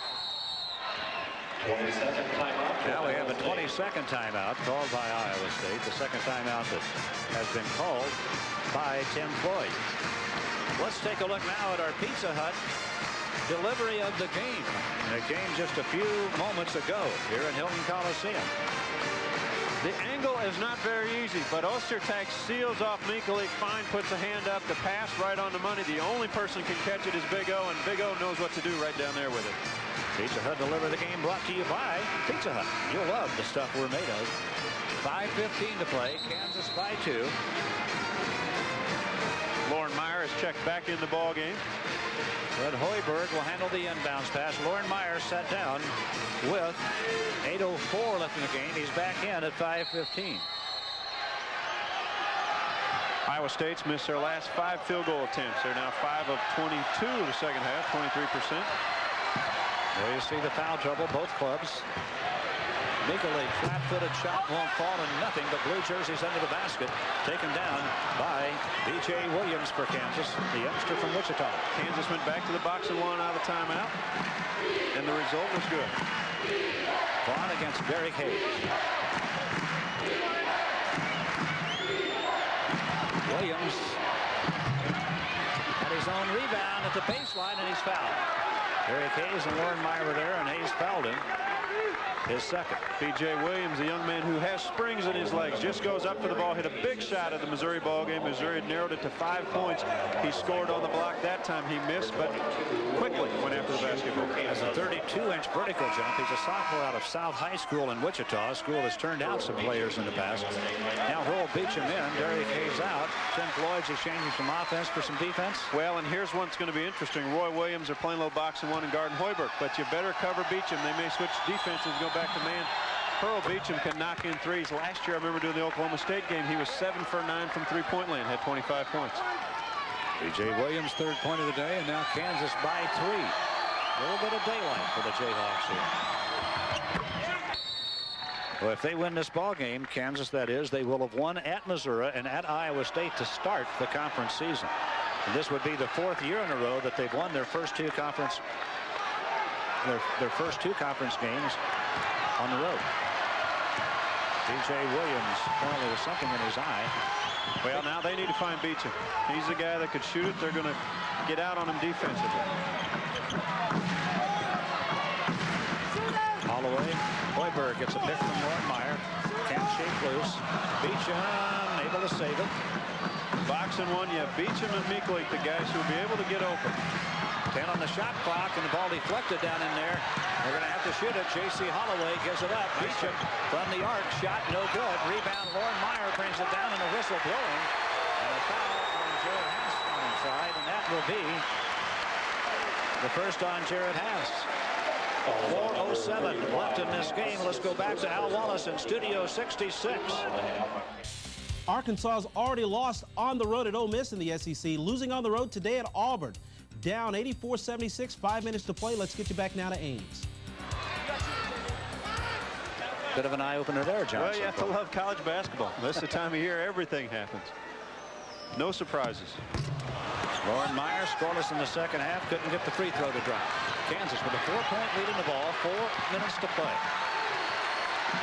22nd timeout. Now we have a 22nd timeout called by Iowa State. The second timeout that has been called by Tim Floyd. Let's take a look now at our Pizza Hut delivery of the game. The game just a few moments ago here at Hilton Coliseum. The angle is not very easy, but Ostertag seals off Michalik. Fine, puts a hand up. The pass right on the money. The only person can catch it is Big O, and Big O knows what to do right down there with it. Pizza Hut deliver the game, brought to you by Pizza Hut. You'll love the stuff we're made of. 5:15 to play. Kansas by 2. Loren Meyer is checked back in the ball game. Fred Hoiberg will handle the inbounds pass. Loren Meyer sat down with 8:04 left in the game. He's back in at 5:15. Iowa State's missed their last 5 field goal attempts. They're now 5 of 22 in the second half, 23%. There you see the foul trouble, both clubs. Michalik, flat-footed shot, won't fall to nothing but blue jerseys under the basket. Taken down by B.J. Williams for Kansas, the youngster from Wichita. Kansas went back to the box and won out of the timeout, and the result was good. Vaughn against Derrick Hayes. Williams had his own rebound at the baseline, and he's fouled. Derrick Hayes and Loren Meyer were there, and Hayes fouled him. His second. B.J. Williams, a young man who has springs in his legs, just goes up for the ball, hit a big shot at the Missouri ball game. Missouri narrowed it to 5 points. He scored on the block that time. He missed, but quickly went after the basketball. Has a 32-inch vertical jump. He's a sophomore out of South High School in Wichita, a school that's turned out some players in the past. Now Hurl Beechum in, Derrick Hayes out. Tim Floyd's exchanging some offense for some defense. Well, and here's one's going to be interesting. Roy Williams are playing low box and 1 and guarding Hoiberg, but you better cover Beechum. They may switch defenses and go back to man. Hurl Beechum can knock in threes. Last year, I remember doing the Oklahoma State game. He was 7 for 9 from three-point land, had 25 points. B.J. Williams, 3rd point of the day, and now Kansas by 3. A little bit of daylight for the Jayhawks here. Well, if they win this ball game, Kansas that is, they will have won at Missouri and at Iowa State to start the conference season. And this would be the 4th year in a row that they've won their first 2 conference games on the road. B.J. Williams apparently with something in his eye. Well, now they need to find Beechum. He's the guy that could shoot it. They're going to get out on him defensively. Hollaway, Hoiberg gets a pick from Loren Meyer. Can't shake loose. Beechum able to save it. Box and one, you have Beechum and Michalik, the guys who will be able to get open. 10 on the shot clock, and the ball deflected down in there. They're going to have to shoot it. Jacy Hollaway gives it up. Beechum from the arc, shot no good. Rebound, Loren Meyer brings it down, and a whistle blowing. And a foul on Jerod Haase on inside, and that will be the first on Jerod Haase. 4:07 left in this game. Let's go back to Al Wallace in Studio 66. Arkansas has already lost on the road at Ole Miss in the SEC, losing on the road today at Auburn. Down 84-76, 5 minutes to play. Let's get you back now to Ames. Bit of an eye-opener there, Johnson. Well, you have to love college basketball. This is the time of year everything happens. No surprises. Loren Meyer scoreless in the second half. Couldn't get the free throw to drop. Kansas with a 4-point lead in the ball. 4 minutes to play.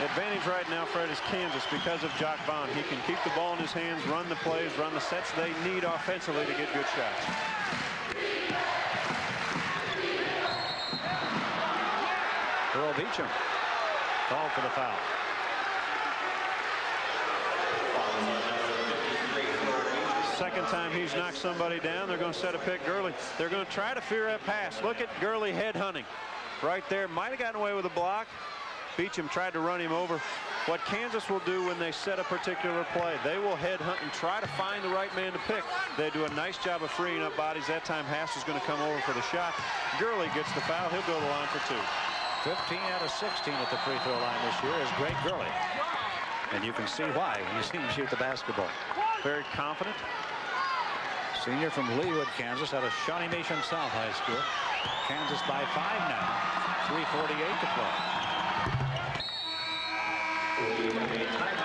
Advantage right now, Fred, is Kansas because of Jacque Vaughn. He can keep the ball in his hands, run the plays, run the sets they need offensively to get good shots. Hurl Beechum called for the foul. Second time he's knocked somebody down. They're going to set a pick. Gurley. They're going to try to fear that pass. Look at Gurley head hunting right there. Might have gotten away with a block. Beechum tried to run him over. What Kansas will do when they set a particular play, they will head hunt and try to find the right man to pick. They do a nice job of freeing up bodies. That time Haase is going to come over for the shot. Gurley gets the foul. He'll go to the line for 2. 15 out of 16 at the free throw line this year is Greg Gurley. And you can see why. You see him shoot the basketball. Very confident. Senior from Leawood, Kansas, out of Shawnee Mission South High School. Kansas by 5 now. 3:48 to play.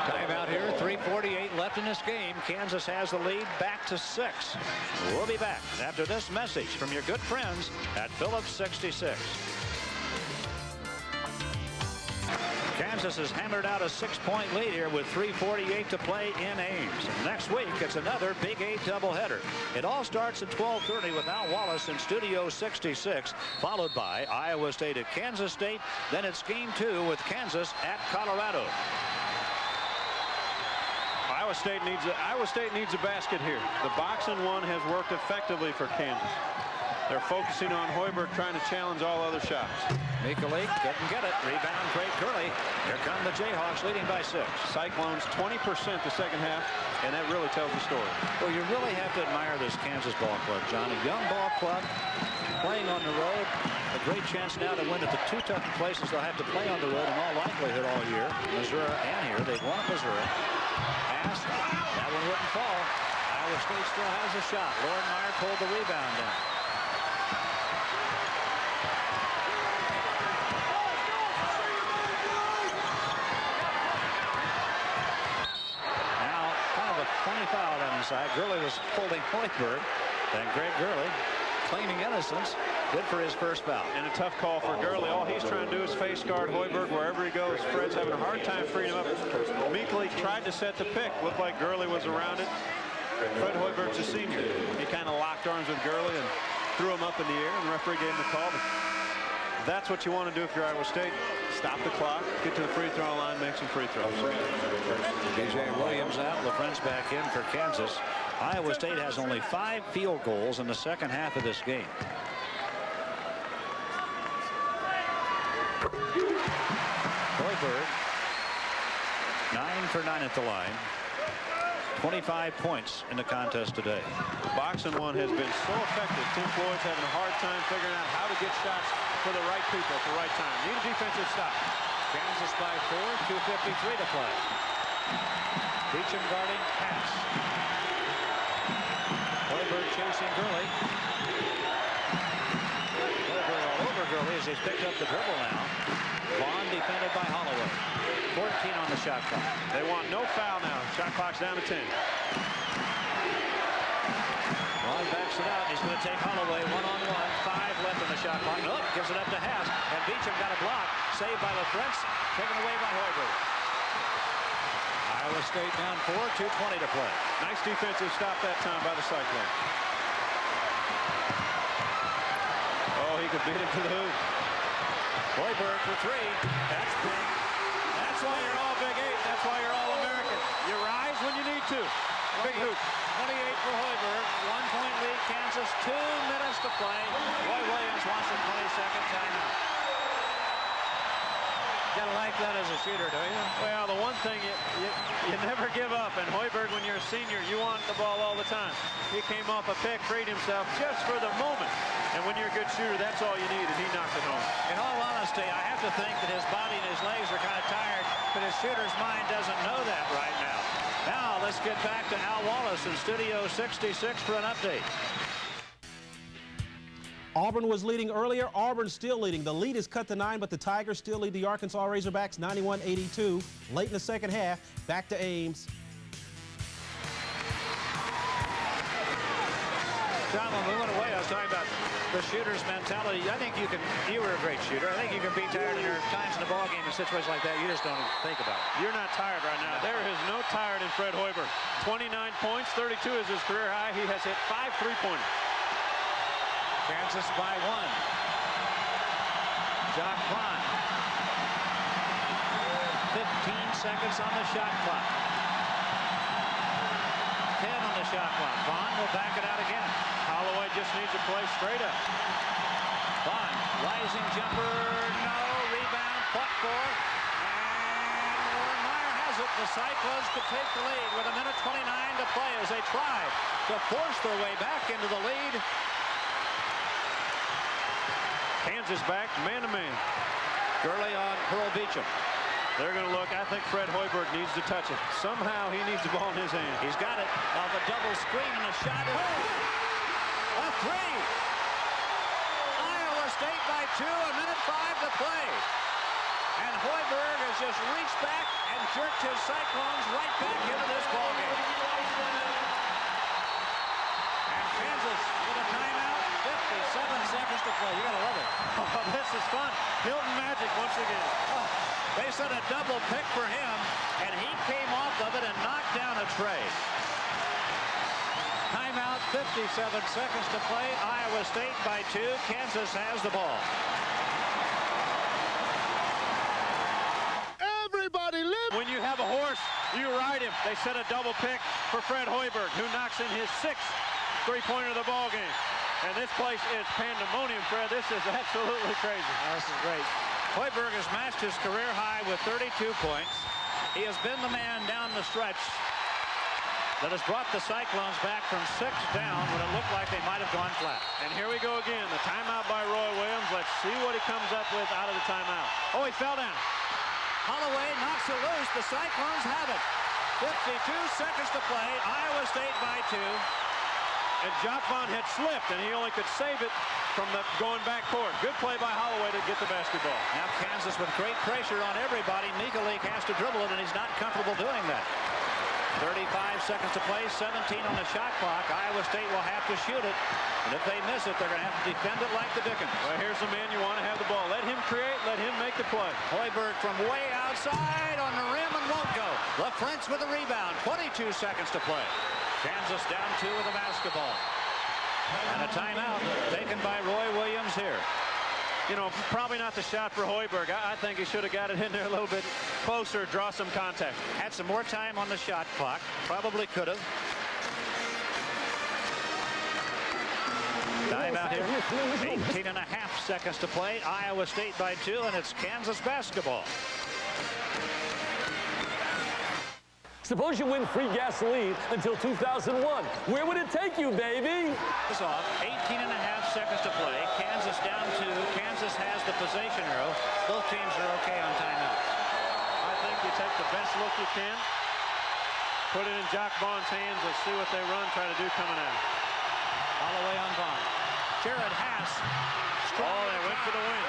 Timeout here. 3:48 left in this game. Kansas has the lead back to 6. We'll be back after this message from your good friends at Phillips 66. Kansas has hammered out a 6-point lead here with 3:48 to play in Ames. And next week, it's another Big 8 doubleheader. It all starts at 12:30 with Al Wallace in Studio 66, followed by Iowa State at Kansas State. Then it's Game 2 with Kansas at Colorado. Iowa State needs a basket here. The box and one has worked effectively for Kansas. They're focusing on Hoiberg, trying to challenge all other shots. Michalik couldn't get it. Rebound, Greg Gurley. Here come the Jayhawks leading by 6. Cyclones 20% the second half, and that really tells the story. Well, you really have to admire this Kansas ball club, John. A young ball club playing on the road. A great chance now to win at the 2 tough places they'll have to play on the road in all likelihood all year. Missouri and here. They've won at Missouri. Pass. That one wouldn't fall. Iowa State still has a shot. Loren Meyer pulled the rebound down. Funny foul down inside. Gurley was holding Hoiberg, and Greg Gurley claiming innocence. Good for his first foul. And a tough call for Gurley. All he's trying to do is face guard Hoiberg wherever he goes. Fred's having a hard time freeing him up. Michalik tried to set the pick. Looked like Gurley was around it. Fred Hoiberg's a senior. He kind of locked arms with Gurley and threw him up in the air, and the referee gave him the call. But that's what you want to do if you're Iowa State. Stop the clock, get to the free throw line, make some free throws. DJ Williams out, LaFrentz back in for Kansas. Iowa State has only 5 field goals in the second half of this game. Hoiberg, 9 for 9 at the line. 25 points in the contest today. Box and one has been so effective. Tim Floyd's having a hard time figuring out how to get shots for the right people at the right time. Need a defensive stop. Kansas by 4, 2:53 to play. Beechum guarding Haase. Hoiberg chasing Gurley. Hoiberg all over Gurley as he's picked up the dribble now. Vaughn defended by Hollaway. 14 on the shot clock. They want no foul now. Shot clock's down to 10. Vaughn backs it out. He's going to take Hollaway one-on-one. 5 left in the shot clock. Nope, gives it up to Haase. And Beechum got a block. Saved by LaFrentz. Taken away by Hoiberg. Iowa State down 4, 2:20 to play. Nice defensive stop that time by the Cyclones. Oh, he could beat it to the hoop. Hoiberg for 3. That's big. That's why you're all Big 8. That's why you're all American. You rise when you need to. Big hoop. 28 for Hoiberg. 1-point lead, Kansas. 2 minutes to play. Roy Williams wants a 20-second timeout. You gotta like that as a shooter, don't you? Well, the one thing you never give up. And Hoiberg, when you're a senior, you want the ball all the time. He came off a pick, freed himself just for the moment. And when you're a good shooter, that's all you need, and he knocked it home. In all honesty, I have to think that his body and his legs are kind of tired, but his shooter's mind doesn't know that right now. Now, let's get back to Al Wallace in Studio 66 for an update. Auburn was leading earlier. Auburn's still leading. The lead is cut to 9, but the Tigers still lead the Arkansas Razorbacks 91-82. Late in the second half, back to Ames. John, when we went away, I was talking about the shooter's mentality. I think you were a great shooter. I think you can be tired, and there are times in the ball game in situations like that you just don't think about it. You're not tired right now. There is no tired in Fred Hoiberg. 29 points, 32 is his career high. He has hit 5 3-pointers. Kansas by 1. Jacque Vaughn. 15 seconds on the shot clock. 10 on the shot clock. Vaughn will back it out again. Hollaway just needs to play straight up. Vaughn, rising jumper, no, rebound, fought for, and Meyer has it. The Cyclones could take the lead with 1:29 to play as they try to force their way back into the lead. Kansas back, man-to-man. Gurley on Hurl Beechum. They're going to look. I think Fred Hoiberg needs to touch it. Somehow he needs the ball in his hand. He's got it. Off a double screen, and a shot is a 3. Iowa State by 2, 1:05 to play. And Hoiberg has just reached back and jerked his Cyclones right back into this ballgame. And Kansas with a timeout, 57 seconds to play. You gotta love it. Oh, this is fun. Hilton Magic once again. Oh, they set a double pick for him, and he came off of it and knocked down a tray. Timeout, 57 seconds to play. Iowa State by 2. Kansas has the ball. Everybody live. When you have a horse, you ride him. They set a double pick for Fred Hoiberg, who knocks in his 6th 3-pointer of the ball game. And this place is pandemonium, Fred. This is absolutely crazy. Oh, this is great. Hoiberg has matched his career high with 32 points. He has been the man down the stretch that has brought the Cyclones back from 6 down when it looked like they might have gone flat. And here we go again. The timeout by Roy Williams. Let's see what he comes up with out of the timeout. Oh, he fell down. Hollaway knocks it loose. The Cyclones have it. 52 seconds to play. Iowa State by 2. And Jacque had slipped, and he only could save it from the going back court. Good play by Hollaway to get the basketball. Now Kansas with great pressure on everybody. Michalik has to dribble it, and he's not comfortable doing that. 35 seconds to play, 17 on the shot clock. Iowa State will have to shoot it, and if they miss it, they're going to have to defend it like the Dickens. Well, here's the man you want to have the ball. Let him create, let him make the play. Hoiberg from way outside on the rim and won't go. LaFrentz with a rebound, 22 seconds to play. Kansas down 2 with the basketball. And a timeout taken by Roy Williams here. You know, probably not the shot for Hoiberg. I think he should have got it in there a little bit closer, draw some contact. Had some more time on the shot clock. Probably could have. Timeout here. 18.5 seconds to play. Iowa State by 2, and it's Kansas basketball. Suppose you win free gasoline until 2001. Where would it take you, baby? This off. 18.5 seconds to play. Kansas down 2. Kansas has the possession arrow. Both teams are okay on timeout. I think you take the best look you can. Put it in Jacque Vaughn's hands. Let's see what they run, try to do coming out. Hollaway on Vaughn. Jerod Haase. Oh, they went for the win.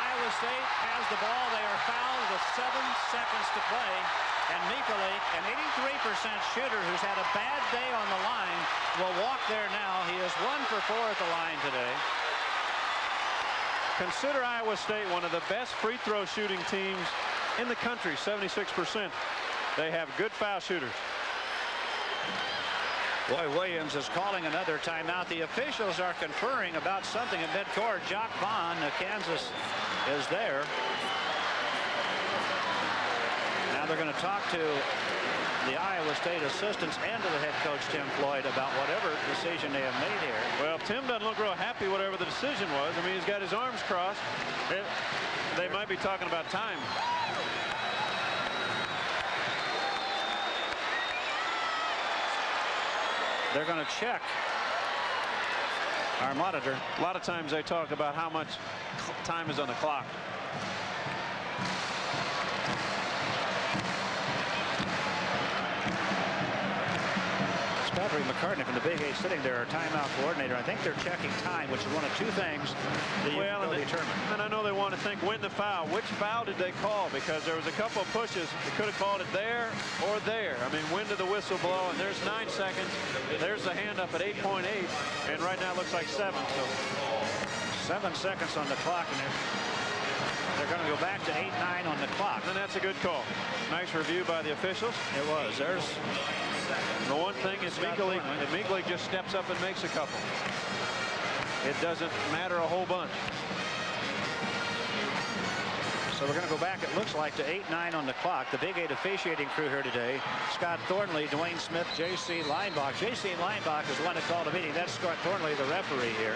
Iowa State has the ball. They are fouled with 7 seconds to play. And Michalik, an 83% shooter who's had a bad day on the line, will walk there now. He is 1 for 4 at the line today. Consider Iowa State one of the best free throw shooting teams in the country, 76%. They have good foul shooters. Roy Williams is calling another timeout. The officials are conferring about something at midcourt. Jacque Vaughn, Kansas, is there. Now they're going to talk to the Iowa State assistants and to the head coach, Tim Floyd, about whatever decision they have made here. Well, Tim doesn't look real happy whatever the decision was. I mean, he's got his arms crossed. They might be talking about time. They're going to check our monitor. A lot of times they talk about how much time is on the clock. Patrick McCartney from the Big 8 sitting there, our timeout coordinator. I think they're checking time, which is one of two things that you will determine. And I know they want to think when the foul. Which foul did they call? Because there was a couple of pushes. They could have called it there or there. I mean, when did the whistle blow? And there's 9 seconds. There's the hand up at 8.8. And right now it looks like 7. So 7 seconds on the clock, and they're going to go back to 8-9 on the clock. And that's a good call. Nice review by the officials. It was. There's the one thing is Michalik just steps up and makes a couple. It doesn't matter a whole bunch. So we're going to go back, it looks like, to 8-9 on the clock. The Big 8 officiating crew here today: Scott Thornley, Dwayne Smith, Jacy Leinbach. Jacy Leinbach is the one that called the meeting. That's Scott Thornley, the referee here.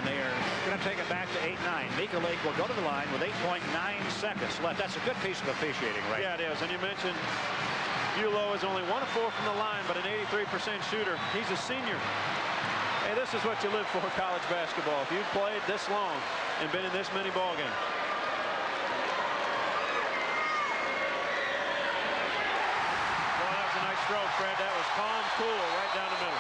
And they are going to take it back to 8-9. Michalik will go to the line with 8.9 seconds left. That's a good piece of officiating, right? Yeah, it is. And you mentioned Ulo is only 1 of 4 from the line, but an 83% shooter. He's a senior. Hey, this is what you live for, college basketball. If you've played this long and been in this many ball games. Boy, that was a nice stroke, Fred. That was calm, cool, right down the middle.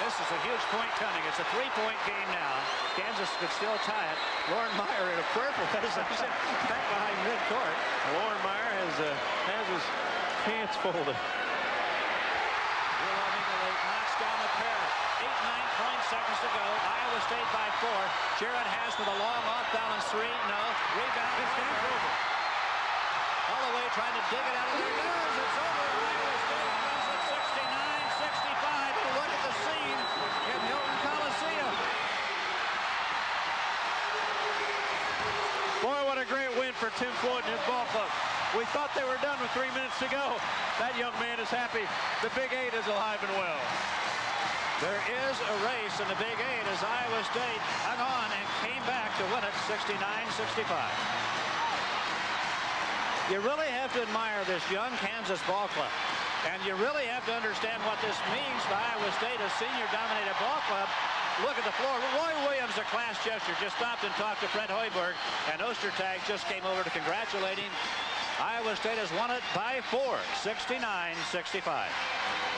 This is a huge point coming. It's a 3-point game now. Kansas could still tie it. Loren Meyer in a purple position back behind midcourt. Loren Meyer has his pants folded. Knocks down the pair. 8.9 seconds to go. Iowa State by 4. Jerod Haase with a long off-balance 3. No. Rebound. It's over. Hollaway trying to dig it out of their nose. It's over. Iowa State wins it 69-65. And look at the scene in Hilton Coliseum. Boy, what a great win for Tim Floyd and his ball club. We thought they were done with 3 minutes to go. That young man is happy. The Big 8 is alive and well. There is a race in the Big 8 as Iowa State hung on and came back to win it 69-65. You really have to admire this young Kansas ball club. And you really have to understand what this means for Iowa State, a senior-dominated ball club. Look at the floor. Roy Williams, a class gesture, just stopped and talked to Fred Hoiberg. And Ostertag just came over to congratulate him. Iowa State has won it by 4, 69-65.